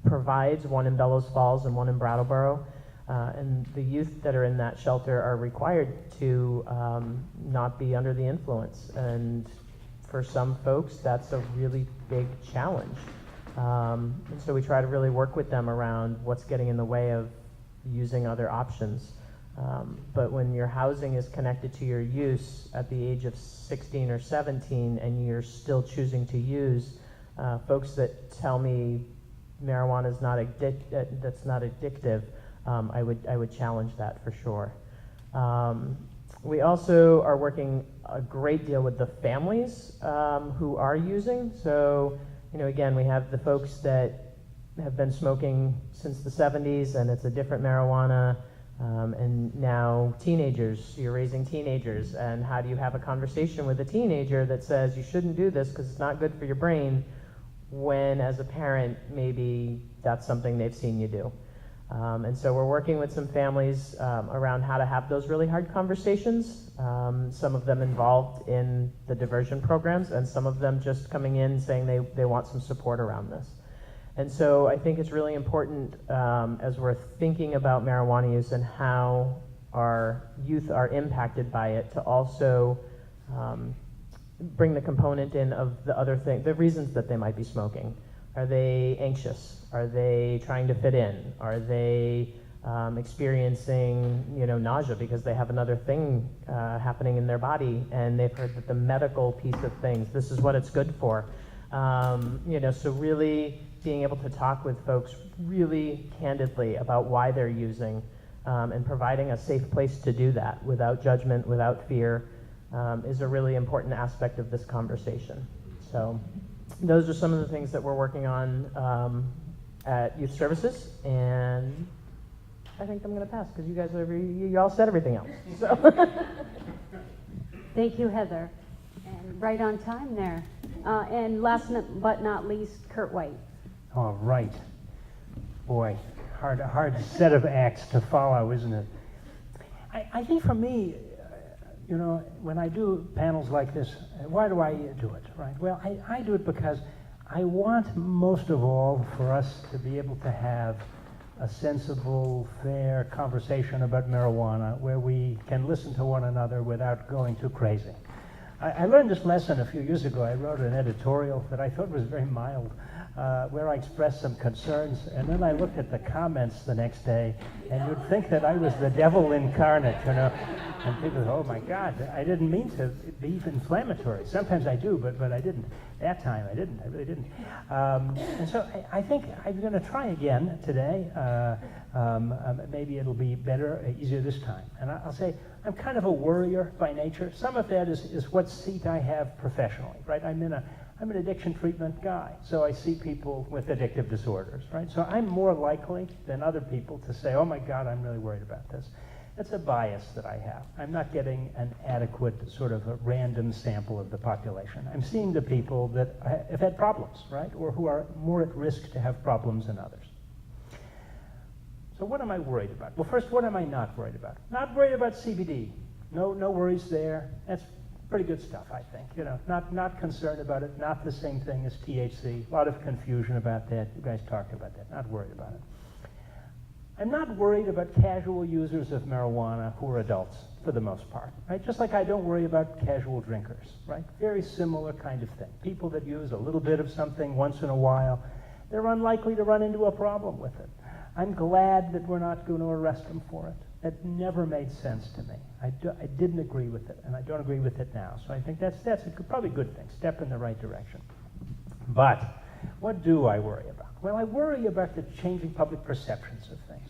provides, one in Bellows Falls and one in Brattleboro. And the youth that are in that shelter are required to not be under the influence. And for some folks, that's a really big challenge. And so we try to really work with them around what's getting in the way of using other options. But when your housing is connected to your use at the age of 16 or 17 and you're still choosing to use, folks that tell me marijuana is not that's not addictive, I would challenge that for sure. We also are working a great deal with the families who are using. So, again, we have the folks that have been smoking since the 70s and it's a different marijuana. And now teenagers, you're raising teenagers, and how do you have a conversation with a teenager that says you shouldn't do this because it's not good for your brain, when as a parent maybe that's something they've seen you do. And so we're working with some families around how to have those really hard conversations, some of them involved in the diversion programs and some of them just coming in saying they want some support around this. And so I think it's really important as we're thinking about marijuana use and how our youth are impacted by it to also bring the component in of the other thing, the reasons that they might be smoking. Are they anxious? Are they trying to fit in? Are they experiencing, nausea because they have another thing happening in their body and they've heard that the medical piece of things, this is what it's good for. So really being able to talk with folks really candidly about why they're using and providing a safe place to do that without judgment, without fear, is a really important aspect of this conversation. So those are some of the things that we're working on at Youth Services, and I think I'm going to pass because you guys you all said everything else. So. Thank you, Heather. And right on time there. And last but not least, Kurt White. All right. Boy, hard set of acts to follow, isn't it? I think for me, when I do panels like this, why do I do it, right? Well, I do it because I want most of all for us to be able to have a sensible, fair conversation about marijuana where we can listen to one another without going too crazy. I learned this lesson a few years ago. I wrote an editorial that I thought was very mild, where I expressed some concerns, and then I looked at the comments the next day, and you'd think that I was the devil incarnate, and people go, oh my God, I didn't mean to be inflammatory. Sometimes I do, but I didn't. That time I didn't, I really didn't. And so I think I'm going to try again today. Maybe it'll be better, easier this time. And I'll say, I'm kind of a worrier by nature. Some of that is what seat I have professionally, right? I'm an addiction treatment guy, so I see people with addictive disorders, right? So I'm more likely than other people to say, oh my God, I'm really worried about this. That's a bias that I have. I'm not getting an adequate sort of a random sample of the population. I'm seeing the people that have had problems, right? Or who are more at risk to have problems than others. So what am I worried about? Well, first, what am I not worried about? Not worried about CBD. No worries there. That's pretty good stuff, I think. Not concerned about it. Not the same thing as THC. A lot of confusion about that. You guys talked about that. Not worried about it. I'm not worried about casual users of marijuana who are adults, for the most part, right? Just like I don't worry about casual drinkers, right? Very similar kind of thing. People that use a little bit of something once in a while, they're unlikely to run into a problem with it. I'm glad that we're not going to arrest them for it. That never made sense to me. I didn't agree with it, and I don't agree with it now. So I think that's probably a good thing, step in the right direction. But what do I worry about? Well, I worry about the changing public perceptions of things.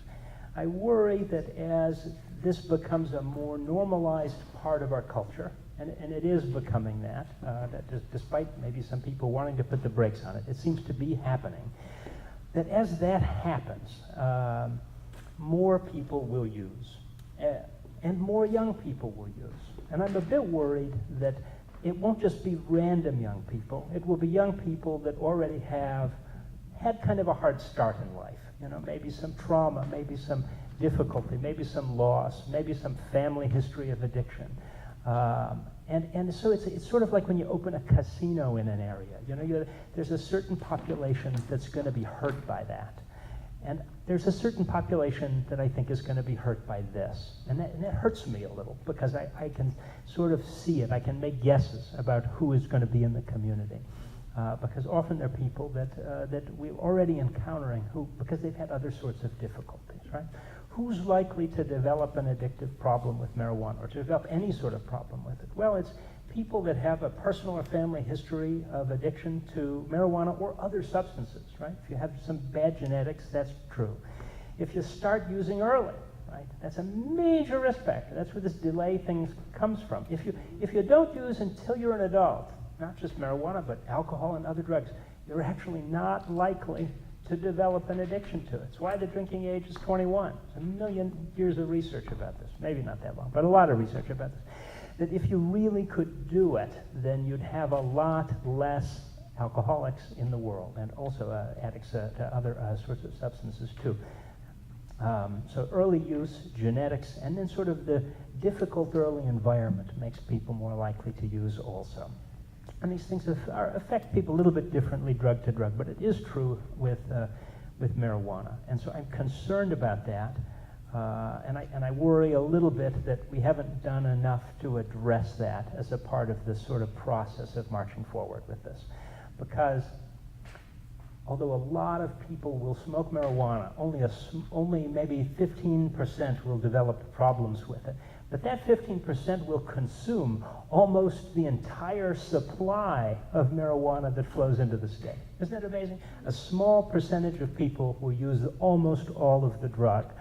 I worry that as this becomes a more normalized part of our culture, and it is becoming that despite maybe some people wanting to put the brakes on it, it seems to be happening, that as that happens, more people will use, and more young people will use. And I'm a bit worried that it won't just be random young people. It will be young people that already have had kind of a hard start in life. Maybe some trauma, maybe some difficulty, maybe some loss, maybe some family history of addiction. And so it's sort of like when you open a casino in an area. There's a certain population that's going to be hurt by that. And there's a certain population that I think is going to be hurt by this. And that hurts me a little because I can sort of see it. I can make guesses about who is going to be in the community. Because often they're people that we're already encountering because they've had other sorts of difficulties, right? Who's likely to develop an addictive problem with marijuana or to develop any sort of problem with it? Well, it's people that have a personal or family history of addiction to marijuana or other substances, right? If you have some bad genetics, that's true. If you start using early, right, that's a major risk factor. That's where this delay thing comes from. If you don't use until you're an adult, not just marijuana, but alcohol and other drugs, you're actually not likely to develop an addiction to it. It's why the drinking age is 21. There's a million years of research about this. Maybe not that long, but a lot of research about this. That if you really could do it, then you'd have a lot less alcoholics in the world, and also addicts to other sorts of substances too. So early use, genetics, and then sort of the difficult early environment makes people more likely to use also. And these things affect people a little bit differently drug to drug, but it is true with marijuana. And so I'm concerned about that, and I worry a little bit that we haven't done enough to address that as a part of this sort of process of marching forward with this. Because although a lot of people will smoke marijuana, only maybe 15% will develop problems with it. But that 15% will consume almost the entire supply of marijuana that flows into the state. Isn't that amazing? A small percentage of people will use almost all of the drug.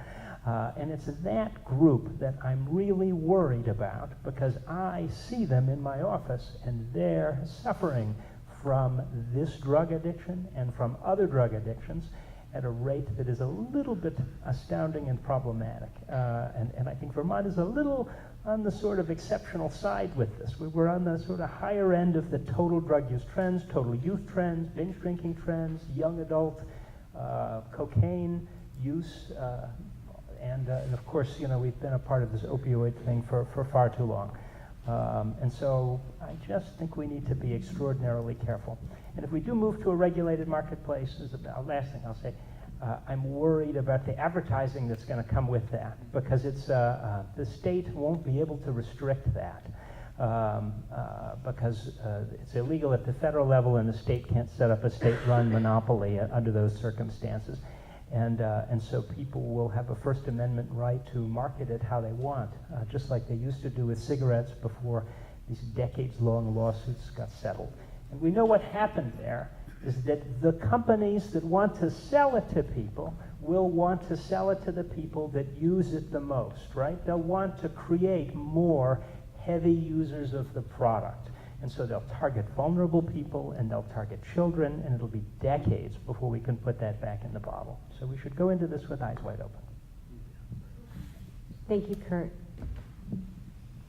And it's that group that I'm really worried about, because I see them in my office and they're suffering from this drug addiction and from other drug addictions at a rate that is a little bit astounding and problematic. And I think Vermont is a little on the sort of exceptional side with this. We're on the sort of higher end of the total drug use trends, total youth trends, binge drinking trends, young adult cocaine use, and of course, you know, we've been a part of this opioid thing for far too long. And so I just think we need to be extraordinarily careful. And if we do move to a regulated marketplace, is the last thing I'll say, I'm worried about the advertising that's going to come with that, because it's the state won't be able to restrict that because it's illegal at the federal level, and the state can't set up a state-run monopoly under those circumstances. And so people will have a First Amendment right to market it how they want, just like they used to do with cigarettes before these decades-long lawsuits got settled. And we know what happened there is that the companies that want to sell it to people will want to sell it to the people that use it the most, right? They'll want to create more heavy users of the product. And so they'll target vulnerable people, and they'll target children, and it'll be decades before we can put that back in the bottle. So we should go into this with eyes wide open. Thank you, Kurt.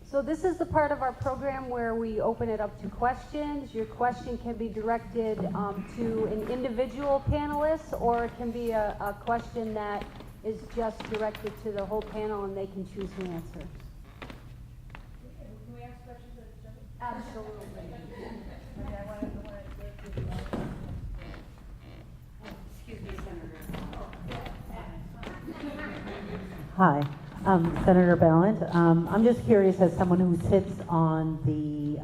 So this is the part of our program where we open it up to questions. Your question can be directed to an individual panelist, or it can be a question that is just directed to the whole panel and they can choose to answer. Can we ask questions at each other? Absolutely. Excuse me, Senator. Hi, Senator Ballant. I'm just curious, as someone who sits on the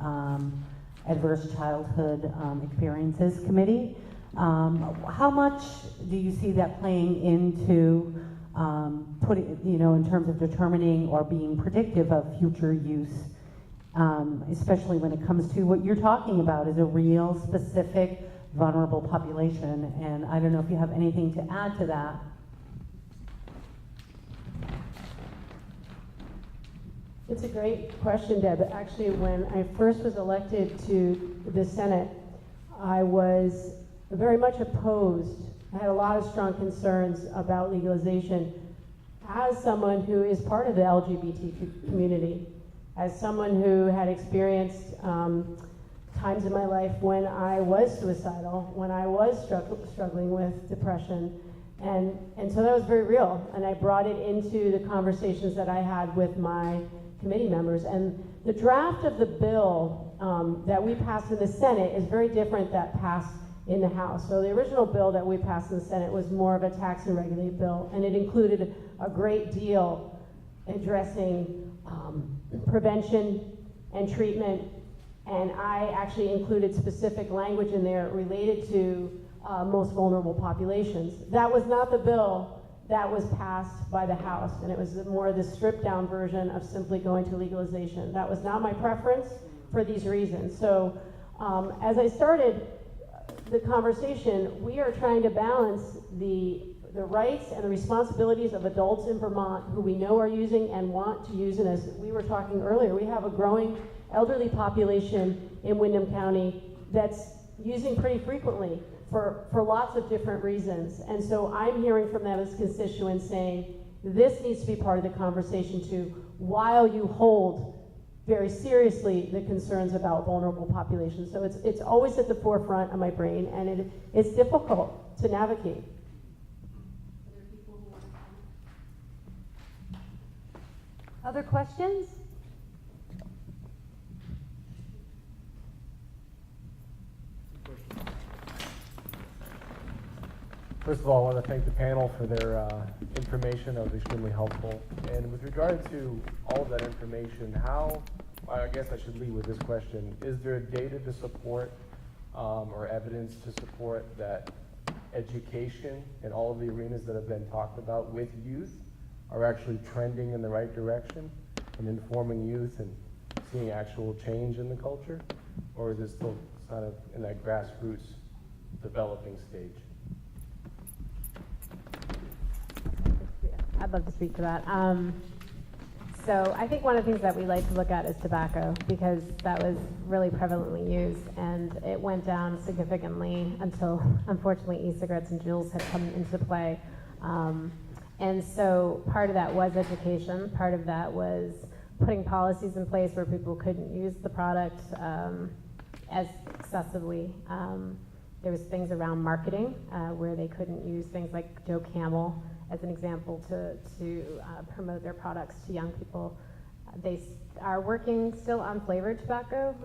Adverse Childhood Experiences Committee, how much do you see that playing into putting, you know, in terms of determining or being predictive of future use, especially when it comes to what you're talking about is a real specific vulnerable population? And I don't know if you have anything to add to that. It's a great question, Deb. Actually, when I first was elected to the Senate, I was very much opposed. I had a lot of strong concerns about legalization as someone who is part of the LGBT community, as someone who had experienced times in my life when I was suicidal, when I was struggling with depression. And so that was very real. And I brought it into the conversations that I had with my committee members. And the draft of the bill that we passed in the Senate is very different that passed in the House. So the original bill that we passed in the Senate was more of a tax and regulate bill, and it included a great deal addressing prevention and treatment. And I actually included specific language in there related to most vulnerable populations. That was not the bill that was passed by the House, and it was more the stripped-down version of simply going to legalization. That was not my preference for these reasons. So as I started the conversation, we are trying to balance the rights and the responsibilities of adults in Vermont who we know are using and want to use, and as we were talking earlier, we have a growing elderly population in Windham County that's using pretty frequently for lots of different reasons. And so I'm hearing from them as constituents saying, this needs to be part of the conversation too, while you hold very seriously the concerns about vulnerable populations. So it's always at the forefront of my brain, and it's difficult to navigate. Other questions? First of all, I want to thank the panel for their information. That was extremely helpful. And with regard to all of that information, I guess I should lead with this question. Is there data to support or evidence to support that education in all of the arenas that have been talked about with youth are actually trending in the right direction and informing youth and seeing actual change in the culture? Or is it still kind of in that grassroots developing stage? I'd love to speak to that. So I think one of the things that we like to look at is tobacco, because that was really prevalently used, and it went down significantly until, unfortunately, e-cigarettes and Juuls had come into play. And so part of that was education. Part of that was putting policies in place where people couldn't use the product as excessively. There was things around marketing where they couldn't use things like Joe Camel as an example to promote their products to young people. They are working still on flavored tobacco,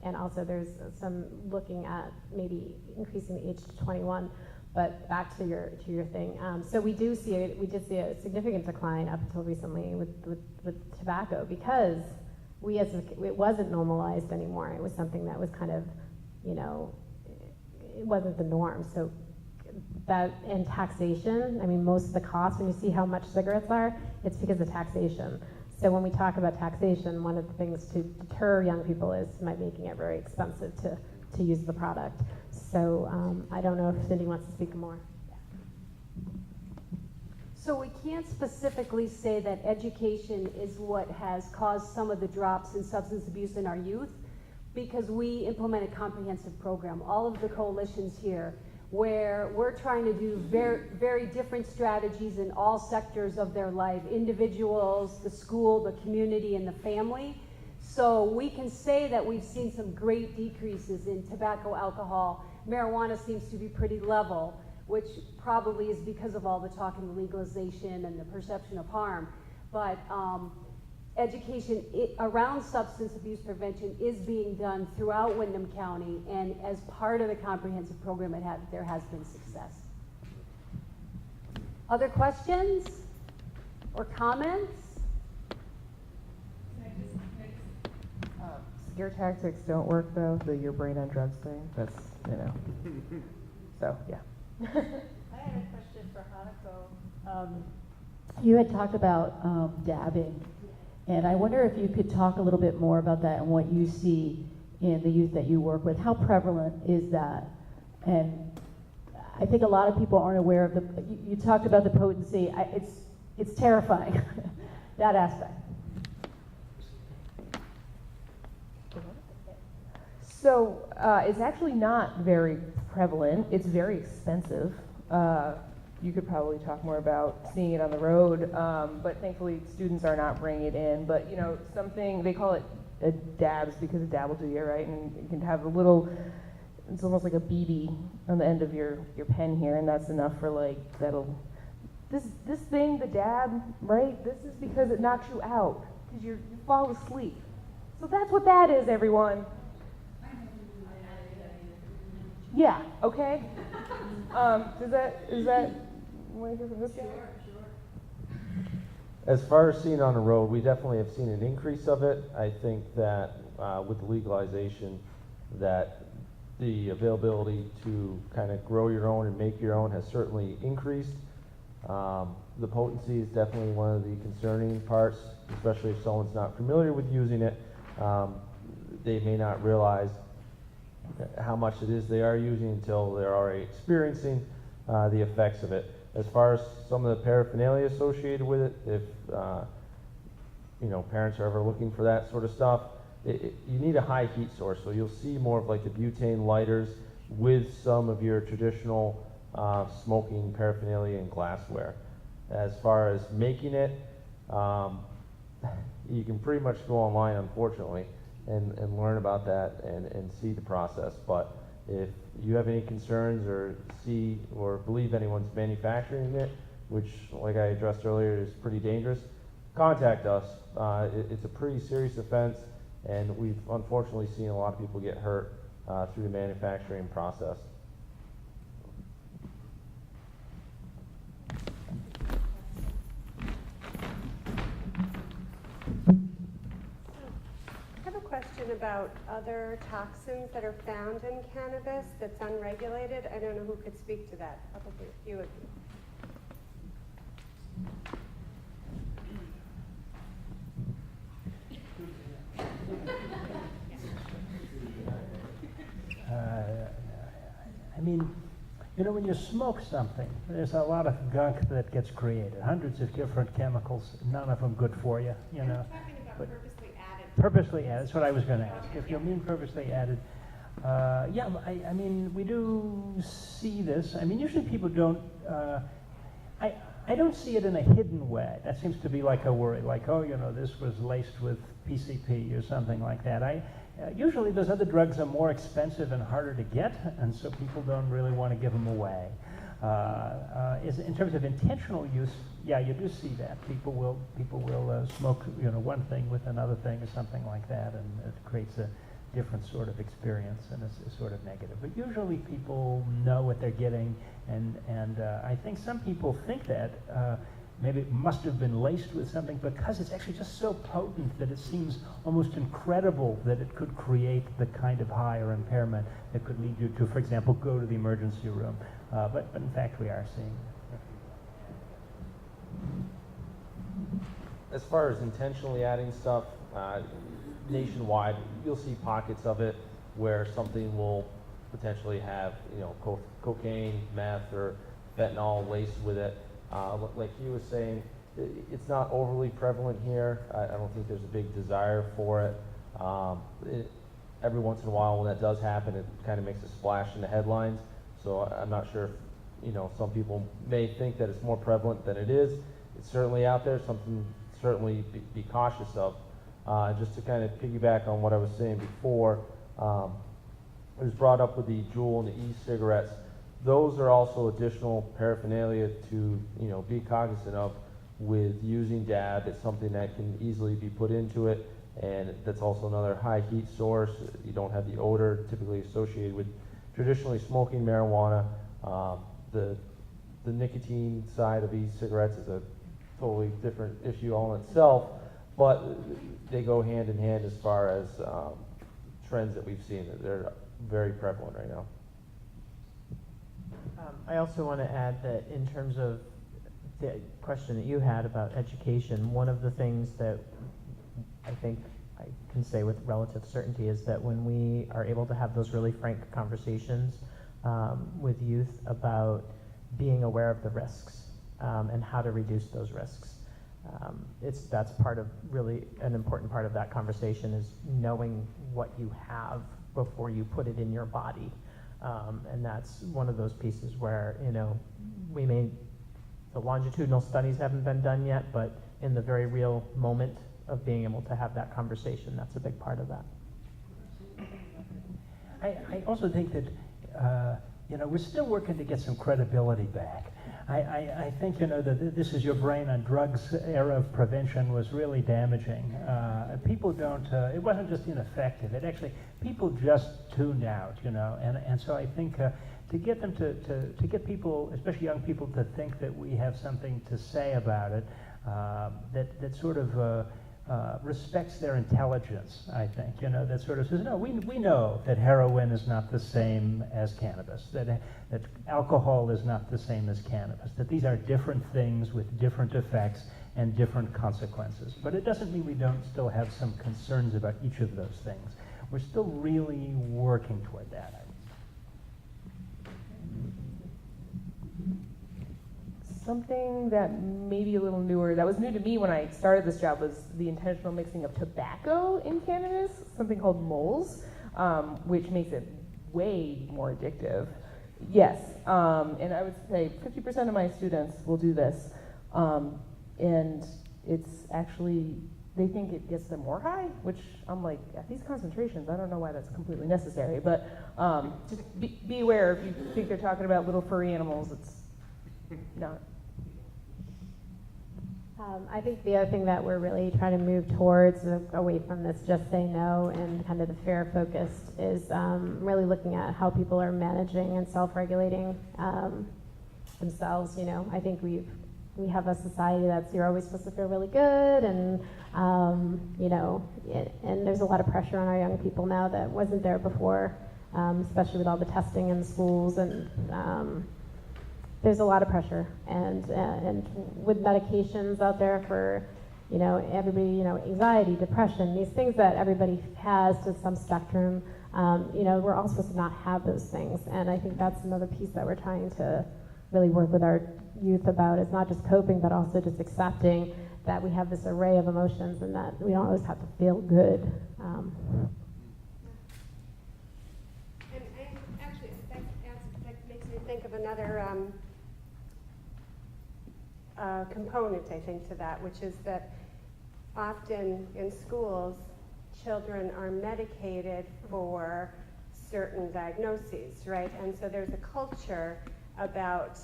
and also there's some looking at maybe increasing the age to 21. But back to your thing, so we did see a significant decline up until recently with tobacco, because it wasn't normalized anymore. It was something that was kind of, it wasn't the norm. So that, and taxation, I mean, most of the cost, when you see how much cigarettes are, it's because of taxation. So when we talk about taxation, one of the things to deter young people is by making it very expensive to use the product. So I don't know if Cindy wants to speak more. So we can't specifically say that education is what has caused some of the drops in substance abuse in our youth, because we implement a comprehensive program. All of the coalitions here, where we're trying to do very, very different strategies in all sectors of their life, individuals, the school, the community, and the family. So we can say that we've seen some great decreases in tobacco, alcohol. Marijuana seems to be pretty level, which probably is because of all the talk in the legalization and the perception of harm. But education around substance abuse prevention is being done throughout Windham County, and as part of the comprehensive program, there has been success. Other questions or comments? Scare tactics don't work though, your brain on drugs thing, that's, so, yeah. I had a question for Hanako. You had talked about dabbing, and I wonder if you could talk a little bit more about that and what you see in the youth that you work with. How prevalent is that? And I think a lot of people aren't aware of you talked about the potency. It's terrifying, that aspect. So it's actually not very prevalent. It's very expensive. You could probably talk more about seeing it on the road, but thankfully students are not bringing it in. But something, they call it a dabs because a dab will do you, right? And you can have a little, it's almost like a BB on the end of your pen here, and that's enough for this thing, the dab, right? This is because it knocks you out, because you fall asleep. So that's what that is, everyone. Yeah, okay. Is that want to hear from this guy? Sure. As far as seeing on the road, we definitely have seen an increase of it. I think that with the legalization, that the availability to kind of grow your own and make your own has certainly increased. The potency is definitely one of the concerning parts, especially if someone's not familiar with using it. They may not realize how much it is they are using until they're already experiencing the effects of it. As far as some of the paraphernalia associated with it, if you know, parents are ever looking for that sort of stuff, you need a high heat source. So you'll see more of like the butane lighters with some of your traditional smoking paraphernalia and glassware. As far as making it, you can pretty much go online, unfortunately, and learn about that and see the process. But if you have any concerns or see or believe anyone's manufacturing it, which, like I addressed earlier, is pretty dangerous, contact us. It's a pretty serious offense, and we've unfortunately seen a lot of people get hurt through the manufacturing process. I have a question about other toxins that are found in cannabis that's unregulated. I don't know who could speak to that. Probably a few of you. I mean, you know, when you smoke something, there's a lot of gunk that gets created. Hundreds of different chemicals, none of them good for you, you know. I'm talking about purposely added. Purposely added, that's what I was going to ask. If you mean purposely added, yeah, I mean, we do see this. I mean, usually people don't, I don't see it in a hidden way. That seems to be like a worry, like, oh, you know, this was laced with PCP or something like that. Usually those other drugs are more expensive and harder to get, and so people don't really want to give them away. In terms of intentional use, yeah, you do see that. People will smoke, you know, one thing with another thing or something like that, and it creates a different sort of experience and a sort of negative. But usually people know what they're getting, and I think some people think that maybe it must have been laced with something because it's actually just so potent that it seems almost incredible that it could create the kind of high or impairment that could lead you to, for example, go to the emergency room. But in fact, we are seeing that. As far as intentionally adding stuff, nationwide, you'll see pockets of it where something will potentially have, you know, cocaine, meth, or fentanyl laced with it. Like he was saying, it's not overly prevalent here. I don't think there's a big desire for it. Every once in a while, when that does happen, it kind of makes a splash in the headlines. So I'm not sure if, you know, some people may think that it's more prevalent than it is. It's certainly out there, something certainly be cautious of. Just to kind of piggyback on what I was saying before, it was brought up with the Juul and the e-cigarettes. Those are also additional paraphernalia to, you know, be cognizant of with using dab. It's something that can easily be put into it, and that's also another high heat source. You don't have the odor typically associated with traditionally smoking marijuana. The nicotine side of e-cigarettes is a totally different issue all in itself, but they go hand in hand as far as trends that we've seen. They're very prevalent right now. I also want to add that in terms of the question that you had about education, one of the things that I think I can say with relative certainty is that when we are able to have those really frank conversations with youth about being aware of the risks and how to reduce those risks, that's part of really an important part of that conversation is knowing what you have before you put it in your body. And that's one of those pieces where, you know, the longitudinal studies haven't been done yet, but in the very real moment of being able to have that conversation, that's a big part of that. I also think that, you know, we're still working to get some credibility back. I think, you know, that this is your brain on drugs era of prevention was really damaging. People don't, it wasn't just ineffective, it actually, people just tuned out, you know, and so I think to get them to get people, especially young people, to think that we have something to say about it, that sort of respects their intelligence, I think, that sort of says, no, we know that heroin is not the same as cannabis, that alcohol is not the same as cannabis, that these are different things with different effects and different consequences. But it doesn't mean we don't still have some concerns about each of those things. We're still really working toward that. Something that may be a little newer, that was new to me when I started this job, was the intentional mixing of tobacco in cannabis, something called moles, which makes it way more addictive. Yes, and I would say 50% of my students will do this, and it's actually, they think it gets them more high, which I'm like, at these concentrations, I don't know why that's completely necessary, but just be aware if you think they're talking about little furry animals, it's not. I think the other thing that we're really trying to move towards, away from this just say no and kind of the fair focus, is really looking at how people are managing and self-regulating themselves. I think we have a society that's, you're always supposed to feel really good, and and there's a lot of pressure on our young people now that wasn't there before, especially with all the testing in schools, and there's a lot of pressure, and with medications out there for, everybody, anxiety, depression, these things that everybody has to some spectrum, we're all supposed to not have those things, and I think that's another piece that we're trying to really work with our youth about, is not just coping, but also just accepting that we have this array of emotions and that we don't always have to feel good. And actually, that makes me think of another component, I think, to that, which is that often in schools, children are medicated for certain diagnoses, right? And so there's a culture about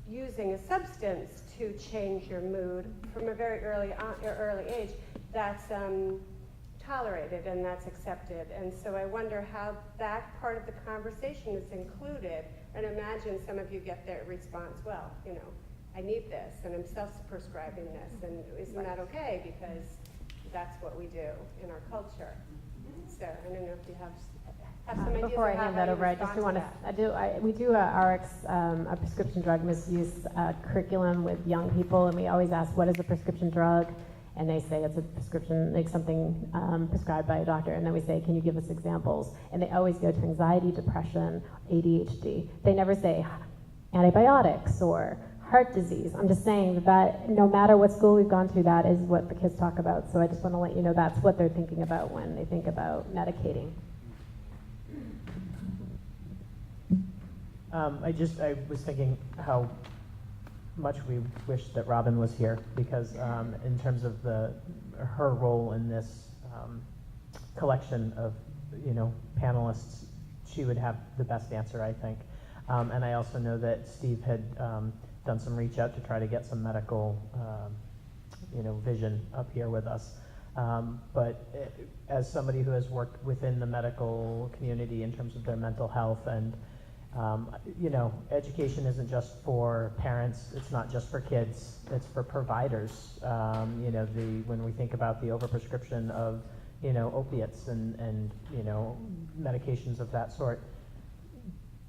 using a substance to change your mood from a very early age that's tolerated and that's accepted. And so I wonder how that part of the conversation is included. And imagine some of you get their response, well, I need this, and I'm self-prescribing this, and isn't that okay? Because that's what we do in our culture. So I don't know if you have some ideas. Before I hand that over, I just do want to, we do a RX, a prescription drug misuse curriculum with young people, and we always ask, what is a prescription drug? And they say it's a prescription, like something prescribed by a doctor, and then we say, can you give us examples? And they always go to anxiety, depression, ADHD. They never say antibiotics or heart disease. I'm just saying that no matter what school we've gone to, that is what the kids talk about. So I just want to let you know that's what they're thinking about when they think about medicating. I was thinking how much we wish that Robin was here, because in terms of her role in this collection of panelists, she would have the best answer, I think. And I also know that Steve had done some reach out to try to get some medical vision up here with us. But as somebody who has worked within the medical community in terms of their mental health, and education isn't just for parents, it's not just for kids, it's for providers. When we think about the overprescription of opiates and medications of that sort,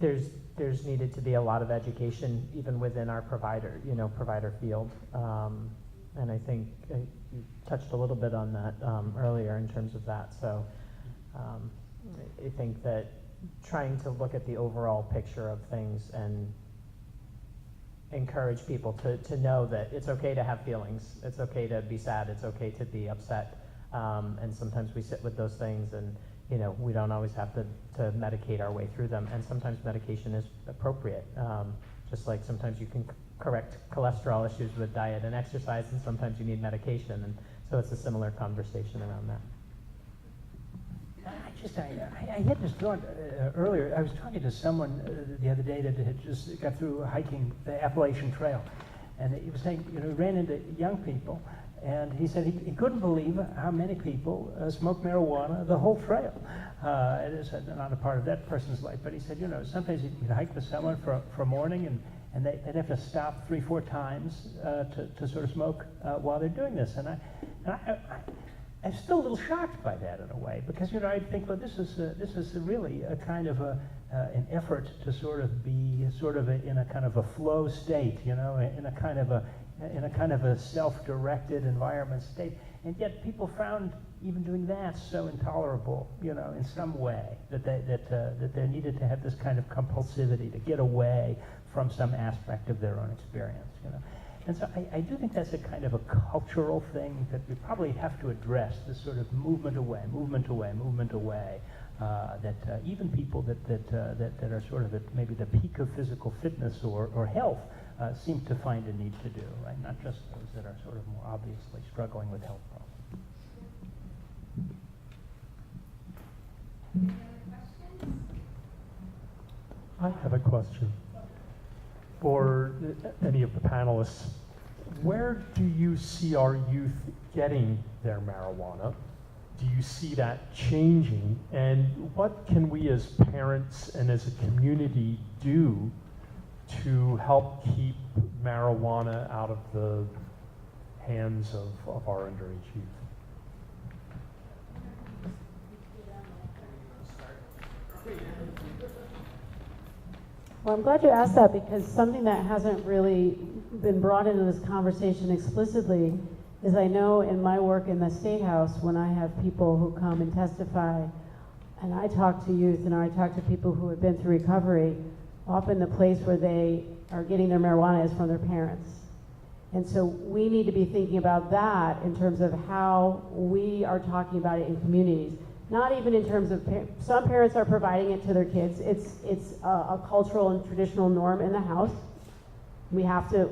there's needed to be a lot of education even within our provider field. And I think you touched a little bit on that earlier in terms of that. So I think that trying to look at the overall picture of things and encourage people to know that it's okay to have feelings, it's okay to be sad, it's okay to be upset, and sometimes we sit with those things, and we don't always have to medicate our way through them, and sometimes medication is appropriate, just like sometimes you can correct cholesterol issues with diet and exercise, and sometimes you need medication, and so it's a similar conversation around that. I had this thought earlier. I was talking to someone the other day that had just got through hiking the Appalachian Trail, and he was saying, he ran into young people, and he said he couldn't believe how many people smoke marijuana the whole trail. It is not a part of that person's life, but he said, sometimes you'd hike with someone for a morning, and they'd have to stop 3-4 times to sort of smoke while they're doing this. And I'm still a little shocked by that in a way, because I think, well, this is really a kind of an effort to sort of be in a kind of a flow state, in a kind of a self-directed environment state, and yet people found even doing that so intolerable, in some way, that they needed to have this kind of compulsivity to get away from some aspect of their own experience, And so I do think that's a kind of a cultural thing that we probably have to address, this sort of movement away, that even people that are sort of at maybe the peak of physical fitness or health seem to find a need to do, right? Not just those that are sort of more obviously struggling with health problems. I have a question for any of the panelists. Where do you see our youth getting their marijuana? Do you see that changing? And what can we as parents and as a community do to help keep marijuana out of the hands of our underage youth? Well, I'm glad you asked that, because something that hasn't really been brought into this conversation explicitly is, I know in my work in the State House, when I have people who come and testify, and I talk to youth and I talk to people who have been through recovery, often the place where they are getting their marijuana is from their parents. And so we need to be thinking about that in terms of how we are talking about it in communities. Not even in terms of, some parents are providing it to their kids. It's a cultural and traditional norm in the house. We have to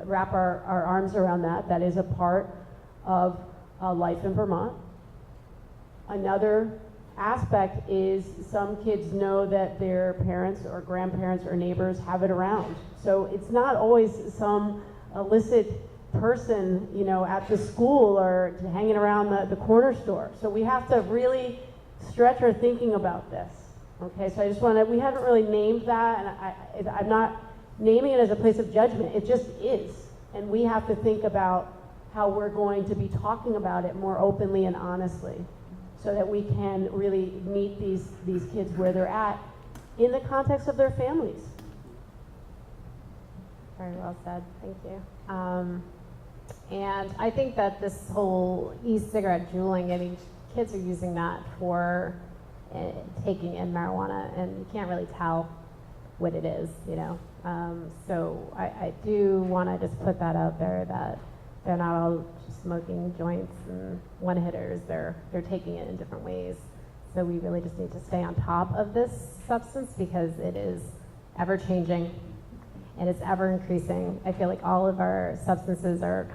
wrap our arms around that. That is a part of life in Vermont. Another aspect is some kids know that their parents or grandparents or neighbors have it around. So it's not always some illicit person, at the school or hanging around the corner store. So we have to really stretch our thinking about this. Okay, so I just want to, we haven't really named that, and I'm not naming it as a place of judgment. It just is. And we have to think about how we're going to be talking about it more openly and honestly, so that we can really meet these kids where they're at in the context of their families. Very well said, thank you. And I think that this whole e-cigarette juuling, kids are using that for taking in marijuana, and you can't really tell what it is, So I do want to just put that out there, that they're not all just smoking joints and one-hitters. They're taking it in different ways. So we really just need to stay on top of this substance, because it is ever-changing. And it's ever increasing. I feel like all of our substances are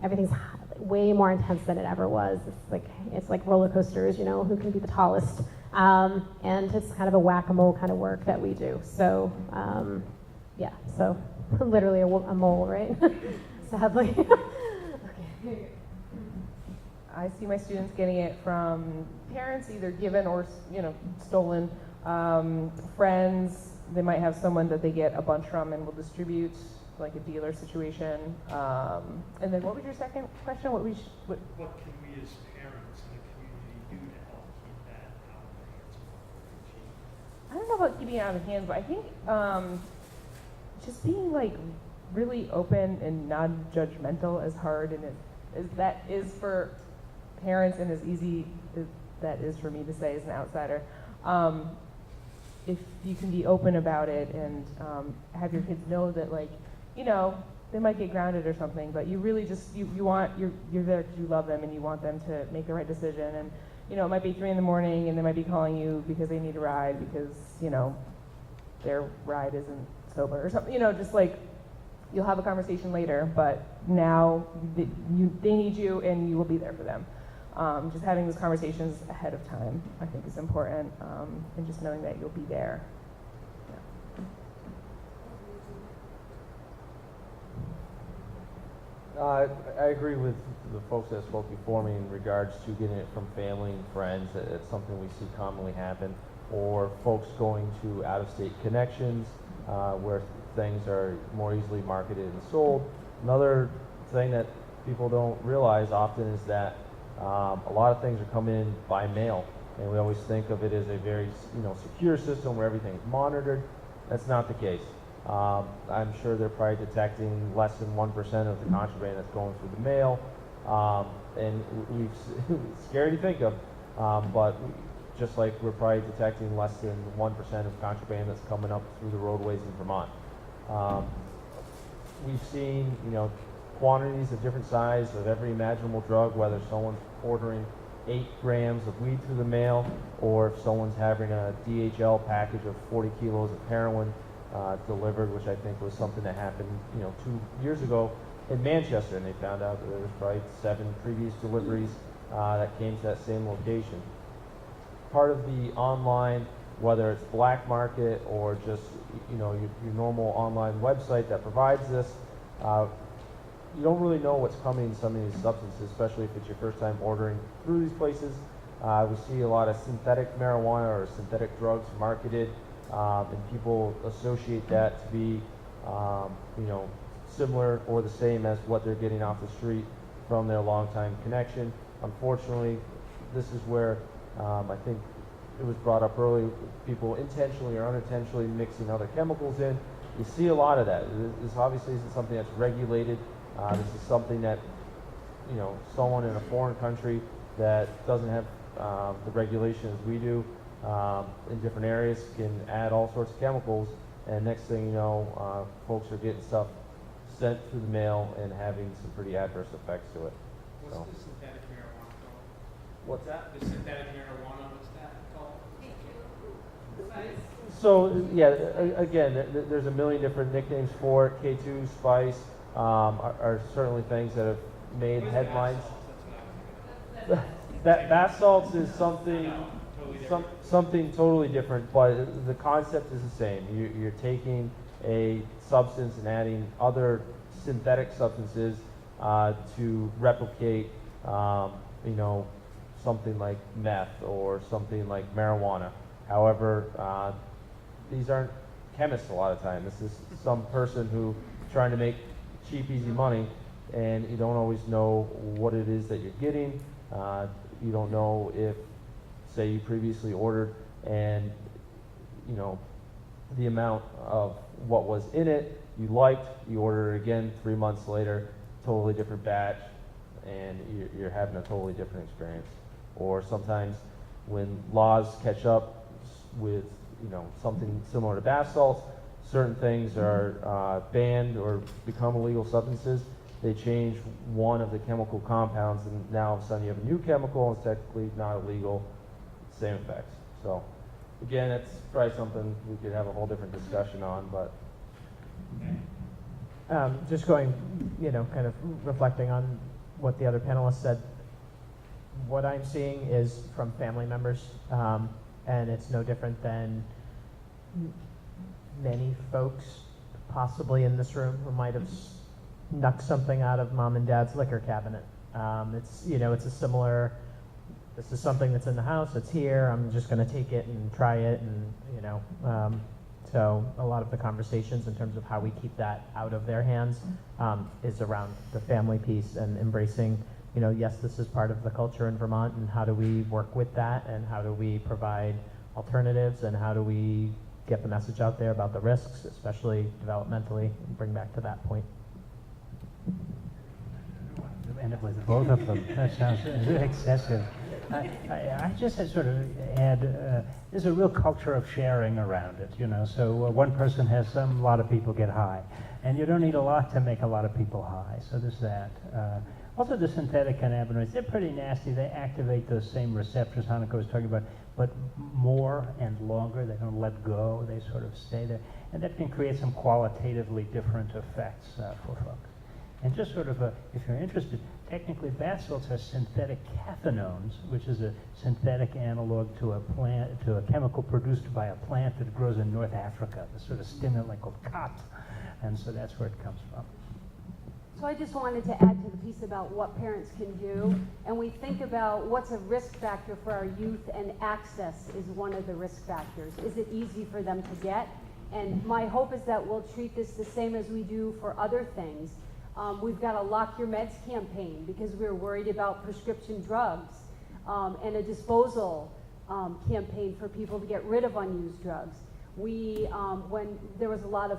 everything's way more intense than it ever was. It's like roller coasters, who can be the tallest. And it's kind of a whack-a-mole kind of work that we do. So, so literally a mole, right? Sadly. Okay. I see my students getting it from parents, either given or, stolen, friends. They might have someone that they get a bunch from and will distribute, like a dealer situation. And then what was your second question? What can we as parents in the community do to help keep that out of the hands of our underage? I don't know about keeping it out of the hands, but I think just being really open and non-judgmental, as hard and as that is for parents and as easy as that is for me to say as an outsider. If you can be open about it and have your kids know that, they might get grounded or something, but you really just, you're there because you love them and you want them to make the right decision. And, it might be 3 a.m. and they might be calling you because they need a ride because, their ride isn't sober or something, you'll have a conversation later, but now they need you and you will be there for them. Just having those conversations ahead of time, I think, is important, and just knowing that you'll be there. I agree with the folks that spoke before me in regards to getting it from family and friends. It's something we see commonly happen, or folks going to out-of-state connections where things are more easily marketed and sold. Another thing that people don't realize often is that a lot of things are coming in by mail, and we always think of it as a very secure system where everything is monitored. That's not the case. I'm sure they're probably detecting less than 1% of the contraband that's going through the mail, and it's scary to think of, but just like we're probably detecting less than 1% of contraband that's coming up through the roadways in Vermont. We've seen, quantities of different size of every imaginable drug, whether someone's ordering 8 grams of weed through the mail, or if someone's having a DHL package of 40 kilos of heroin delivered, which I think was something that happened, 2 years ago in Manchester, and they found out that there was probably 7 previous deliveries that came to that same location. Part of the online, whether it's black market or just your normal online website that provides this, you don't really know what's coming in some of these substances, especially if it's your first time ordering through these places. We see a lot of synthetic marijuana or synthetic drugs marketed, and people associate that to be, similar or the same as what they're getting off the street from their longtime connection. Unfortunately, this is where I think it was brought up earlier, people intentionally or unintentionally mixing other chemicals in. You see a lot of that. This obviously isn't something that's regulated. This is something that, someone in a foreign country that doesn't have the regulations we do in different areas can add all sorts of chemicals, and next thing you know, folks are getting stuff sent through the mail and having some pretty adverse effects to it. What's the synthetic marijuana called? What's that? The synthetic marijuana, what's that called? So yeah, again, there's a million different nicknames for it. K2, Spice are certainly things that have made headlines. Bath salts is something totally different, but the concept is the same. You're taking a substance and adding other synthetic substances to replicate, something like meth or something like marijuana. However, these aren't chemists a lot of time. This is some person who is trying to make cheap, easy money, and you don't always know what it is that you're getting. You don't know if, say, you previously ordered and, the amount of what was in it you liked, you order it again 3 months later, totally different batch, and you're having a totally different experience. Or sometimes when laws catch up with something similar to bath salts, certain things are banned or become illegal substances. They change one of the chemical compounds, and now all of a sudden you have a new chemical, and it's technically not illegal, same effects. So again, it's probably something we could have a whole different discussion on, but just going, kind of reflecting on what the other panelists said, what I'm seeing is from family members, and it's no different than many folks possibly in this room who might have snuck something out of mom and dad's liquor cabinet. It's a similar, this is something that's in the house, it's here, I'm just going to take it and try it, and so a lot of the conversations in terms of how we keep that out of their hands is around the family piece and embracing, yes, this is part of the culture in Vermont, and how do we work with that, and how do we provide alternatives, and how do we get the message out there about the risks, especially developmentally, and bring back to that point. End up with both of them. That sounds excessive. I just sort of add, there's a real culture of sharing around it, so one person has some, a lot of people get high. And you don't need a lot to make a lot of people high, so there's that. Also the synthetic cannabinoids, they're pretty nasty. They activate those same receptors Hanneke was talking about, but more and longer. They don't let go, they sort of stay there. And that can create some qualitatively different effects for folks. And just sort of, if you're interested, technically bath salts are synthetic cathinones, which is a synthetic analog to a plant, to a chemical produced by a plant that grows in North Africa, the sort of stimulant called khat. And so that's where it comes from. So I just wanted to add to the piece about what parents can do, and we think about what's a risk factor for our youth, and access is one of the risk factors. Is it easy for them to get? And my hope is that we'll treat this the same as we do for other things. We've got a Lock Your Meds campaign because we're worried about prescription drugs, and a disposal campaign for people to get rid of unused drugs. We, when there was a lot of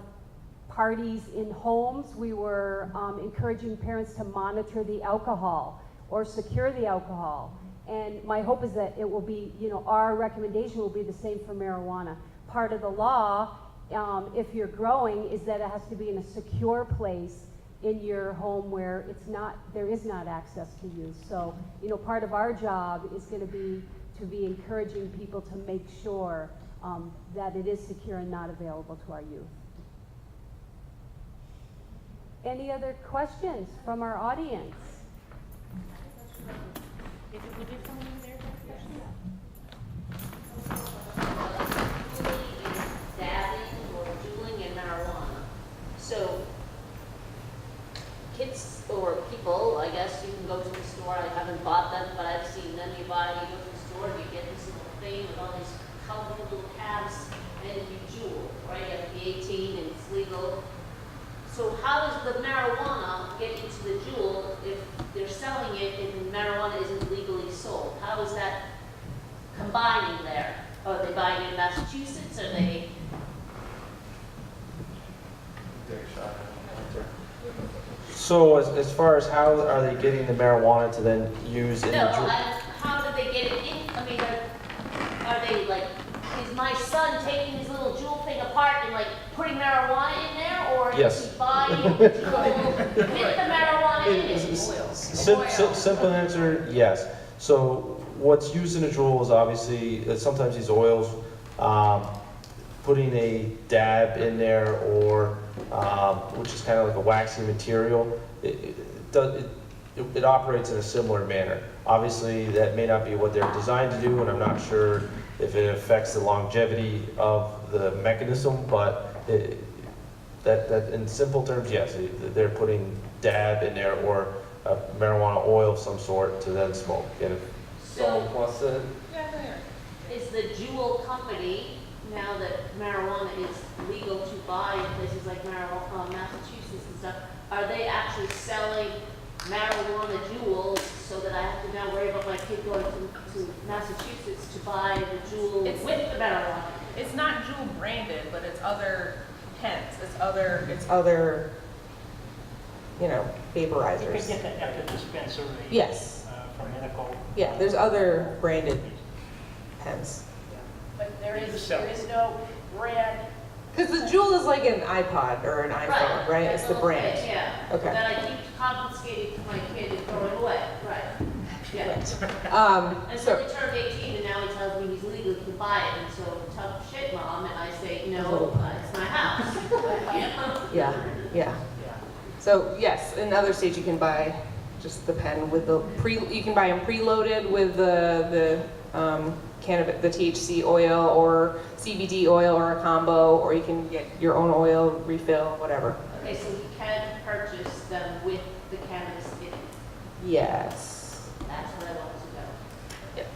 parties in homes, we were encouraging parents to monitor the alcohol or secure the alcohol. And my hope is that it will be, our recommendation will be the same for marijuana. Part of the law, if you're growing, is that it has to be in a secure place in your home where there is not access to use. So, part of our job is going to be encouraging people to make sure that it is secure and not available to our youth. Any other questions from our audience? Dabbing or juuling in marijuana. So kids or people, I guess you can go to the store. I haven't bought them, but I've seen them. You buy, you go to the store, you get this little thing with all these colorful little tabs, and you jewel, right? You have to be 18 and it's legal. So how does the marijuana get into the jewel if they're selling it and marijuana isn't legally sold? How is that combining there? Are they buying it in Massachusetts? Are they? So as far as how are they getting the marijuana to then use in No, the jewel? how do they get it in? I mean, are they like, is my son taking his little jewel thing apart and like putting marijuana in there? Or Yes. is he buying the jewel with the marijuana in it? Simple answer, yes. So what's used in a jewel is obviously, sometimes these oils, putting a dab in there or, which is kind of like a waxy material, it operates in a similar manner. Obviously, that may not be what they're designed to do, and I'm not sure if it affects the longevity of the mechanism, but that in simple terms, yes, they're putting dab in there or a marijuana oil of some sort to then smoke. And if someone wants to, Is the jewel company, now that marijuana is legal to buy in places like Massachusetts and stuff, are they actually selling marijuana jewels so that I have to now worry about my kid going to Massachusetts to buy the jewel with the marijuana? It's not Juul branded, but it's other pens. It's other, vaporizers. You can get that at the dispensary. Yes. From medical. Yeah, there's other branded pens. But there is no brand. Because the Juul is like an iPod or an iPhone, right? It's the brand. Thing, yeah. Okay. That I keep confiscating to my kid and throwing away. Right. Yeah. So Until he turned 18 and now he tells me he's legal to buy it. And so, tough shit, Mom. And I say, no, it's my house. yeah. So yes, in other states you can buy just the pen with you can buy them preloaded with the cannabis, the THC oil or CBD oil or a combo, or you can get your own oil refill, whatever. Okay, so we can purchase them with the cannabis in it. Yes. That's what I wanted to know. Yep.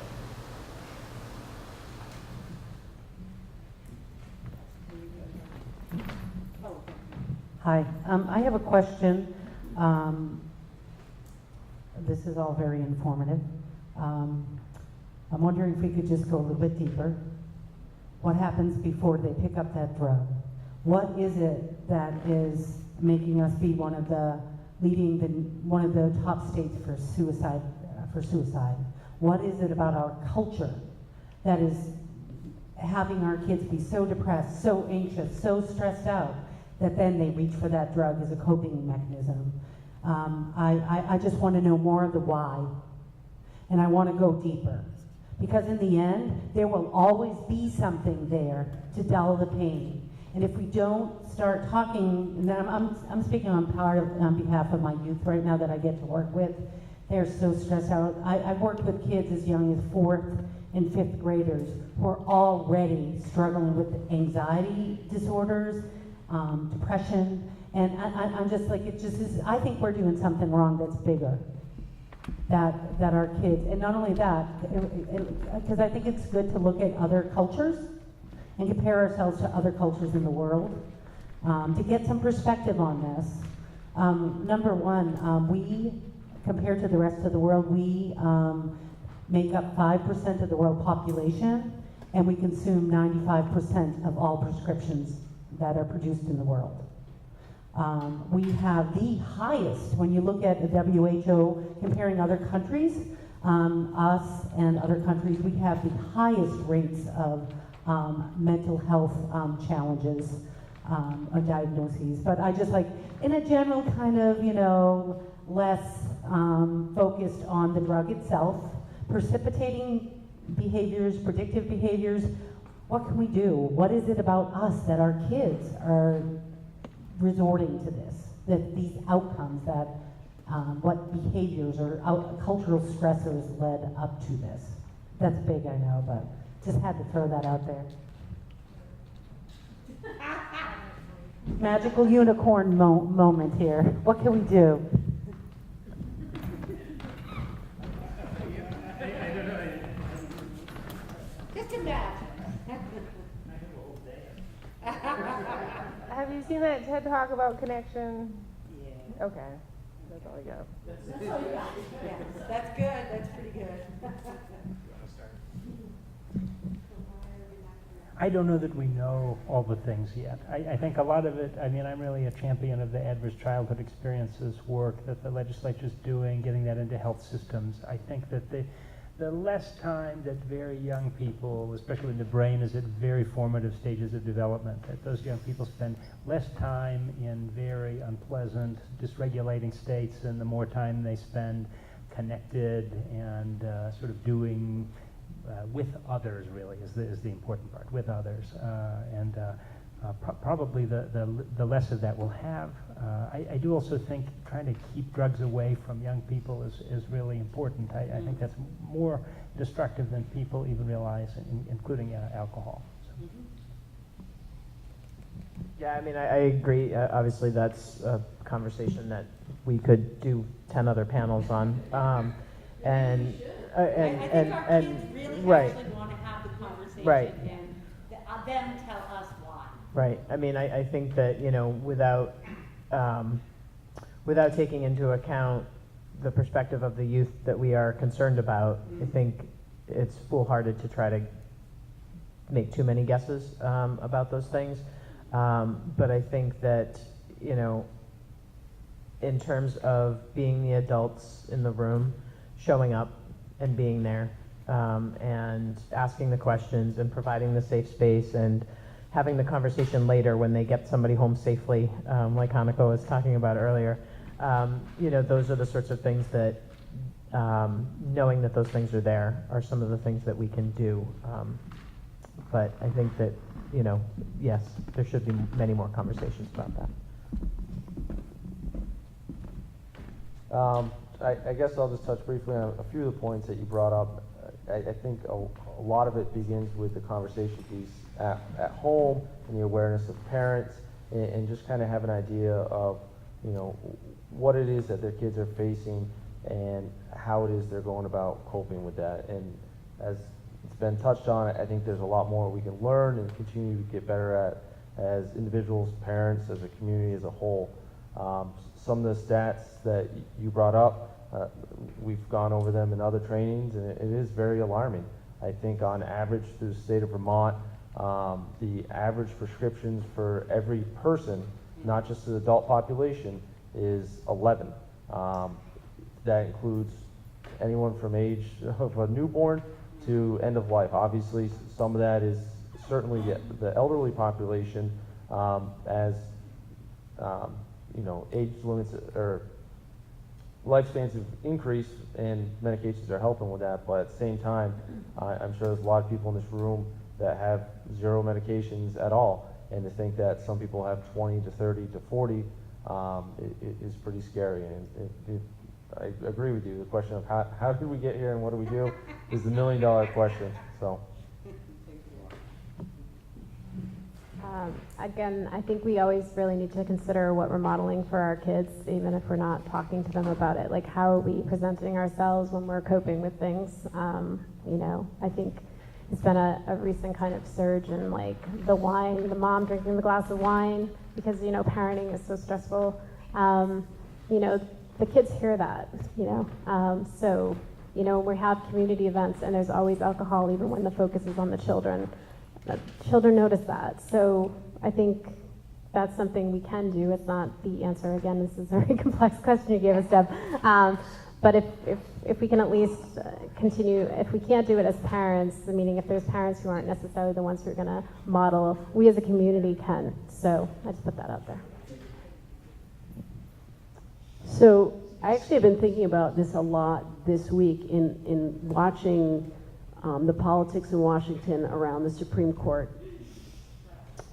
Hi, I have a question. This is all very informative. I'm wondering if we could just go a little bit deeper. What happens before they pick up that drug? What is it that is making us be one of the top states for suicide? What is it about our culture that is having our kids be so depressed, so anxious, so stressed out that then they reach for that drug as a coping mechanism? I just want to know more of the why, and I want to go deeper. Because in the end, there will always be something there to dull the pain. And if we don't start talking, and then I'm speaking on behalf of my youth right now that I get to work with. They're so stressed out. I've worked with kids as young as 4th and 5th graders who are already struggling with anxiety disorders, depression, and I'm just like, it just is, I think we're doing something wrong that's bigger. That our kids, and not only that, because I think it's good to look at other cultures and compare ourselves to other cultures in the world to get some perspective on this. Number one, we, compared to the rest of the world, we make up 5% of the world population, and we consume 95% of all prescriptions that are produced in the world. We have the highest, when you look at the WHO comparing other countries, us and other countries, we have the highest rates of mental health challenges or diagnoses. But I just like, in a general kind of, you know, less focused on the drug itself, precipitating behaviors, predictive behaviors. What can we do? What is it about us that our kids are resorting to this? That these outcomes, that what behaviors or cultural stressors led up to this? That's big, I know, but just had to throw that out there. Magical unicorn moment here. What can we do? Just imagine. Have you seen that TED Talk about connection? Yeah. Okay, that's all I got. That's all you got. Yeah, that's good. That's pretty good. I don't know that we know all the things yet. I think a lot of it, I mean, I'm really a champion of the adverse childhood experiences work that the legislature's doing, getting that into health systems. I think that the less time that very young people, especially the brain is at very formative stages of development, that those young people spend less time in very unpleasant, dysregulating states, and the more time they spend connected and sort of doing with others, really, is the important part, with others. Probably the less of that we'll have. I do also think trying to keep drugs away from young people is really important. I think that's more destructive than people even realize, including alcohol. So. Yeah, I mean, I agree. Obviously, that's a conversation that we could do 10 other panels on. I think our kids really right. actually want to have the conversation, right. and them tell us why. Right. I mean, I think that, you know, without taking into account the perspective of the youth that we are concerned about, I think it's foolhardy to try to make too many guesses about those things. But I think that, you know, in terms of being the adults in the room, showing up and being there, and asking the questions and providing the safe space and having the conversation later when they get somebody home safely, like Hanako was talking about earlier. You know, those are the sorts of things that, knowing that those things are there, are some of the things that we can do. But I think that, you know, yes, there should be many more conversations about that. I guess I'll just touch briefly on a few of the points that you brought up. I think a lot of it begins with the conversation piece at home and the awareness of parents, and just kind of have an idea of, you know, what it is that their kids are facing and how it is they're going about coping with that. And as it's been touched on, I think there's a lot more we can learn and continue to get better at as individuals, parents, as a community as a whole. Some of the stats that you brought up, we've gone over them in other trainings, and it is very alarming. I think on average through the state of Vermont, the average prescriptions for every person, not just the adult population, is 11. That includes anyone from age of a newborn to end of life. Obviously, some of that is certainly the elderly population, as you know, age limits or lifespans have increased, and medications are helping with that. But at the same time, I'm sure there's a lot of people in this room that have 0 medications at all, and to think that some people have 20 to 30 to 40 is pretty scary. And I agree with you. The question of how did we get here and what do we do is the $1 million question. So. Again, I think we always really need to consider what we're modeling for our kids, even if we're not talking to them about it. Like, how are we presenting ourselves when we're coping with things? You know, I think it's been a recent kind of surge in, like, the mom drinking the glass of wine because, you know, parenting is so stressful. You know, the kids hear that, you know. So, you know, we have community events and there's always alcohol even when the focus is on the children. Children notice that. So I think that's something we can do. It's not the answer. Again, this is a very complex question you gave us, Deb. But if we can at least continue, if we can't do it as parents, meaning if there's parents who aren't necessarily the ones who are going to model, we as a community can. So I just put that out there. So I actually have been thinking about this a lot this week in watching the politics in Washington around the Supreme Court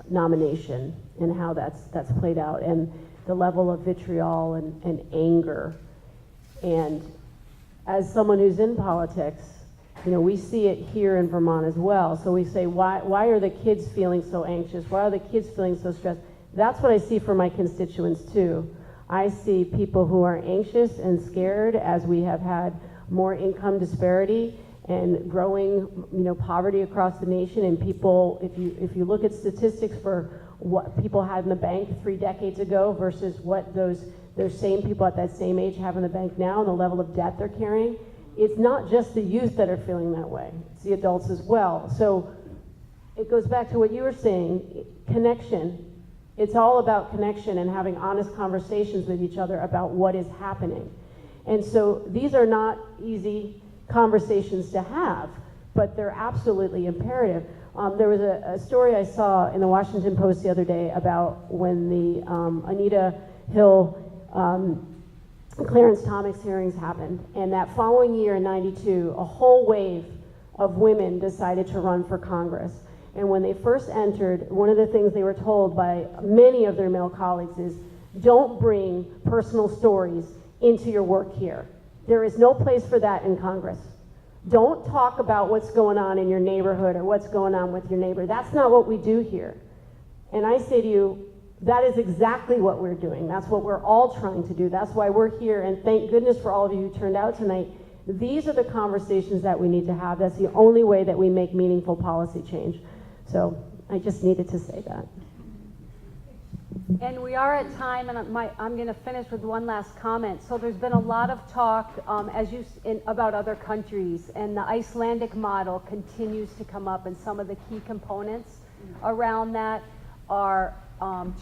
nomination and how that's played out, and the level of vitriol and anger. And as someone who's in politics, you know, we see it here in Vermont as well. So we say, why are the kids feeling so anxious? Why are the kids feeling so stressed? That's what I see for my constituents too. I see people who are anxious and scared as we have had more income disparity and growing, you know, poverty across the nation. And people, if you look at statistics for what people had in the bank 3 decades ago versus what those same people at that same age have in the bank now, and the level of debt they're carrying, it's not just the youth that are feeling that way, it's the adults as well. So it goes back to what you were saying, connection. It's all about connection and having honest conversations with each other about what is happening. And so these are not easy conversations to have, but they're absolutely imperative. There was a story I saw in the Washington Post the other day about when the Anita Hill Clarence Thomas hearings happened, and that following year in '92, a whole wave of women decided to run for Congress. And when they first entered, one of the things they were told by many of their male colleagues is, don't bring personal stories into your work here. There is no place for that in Congress. Don't talk about what's going on in your neighborhood or what's going on with your neighbor. That's not what we do here. And I say to you, that is exactly what we're doing. That's what we're all trying to do. That's why we're here, and thank goodness for all of you who turned out tonight. These are the conversations that we need to have. That's the only way that we make meaningful policy change. So I just needed to say that. And we are at time, and I'm going to finish with one last comment. So there's been a lot of talk about other countries, and the Icelandic model continues to come up, and some of the key components around that are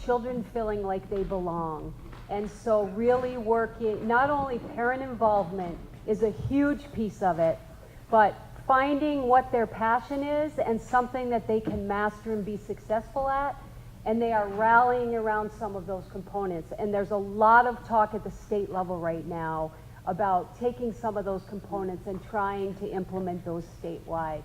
children feeling like they belong. And so really working, not only parent involvement is a huge piece of it, but finding what their passion is and something that they can master and be successful at, and they are rallying around some of those components. And there's a lot of talk at the state level right now about taking some of those components and trying to implement those statewide.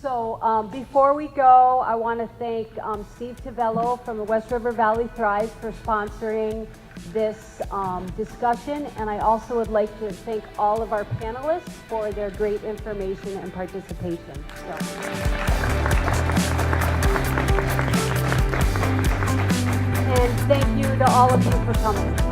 So before we go, I want to thank Steve Tavello from the West River Valley Thrive for sponsoring this discussion, and I also would like to thank all of our panelists for their great information and participation. And thank you to all of you for coming.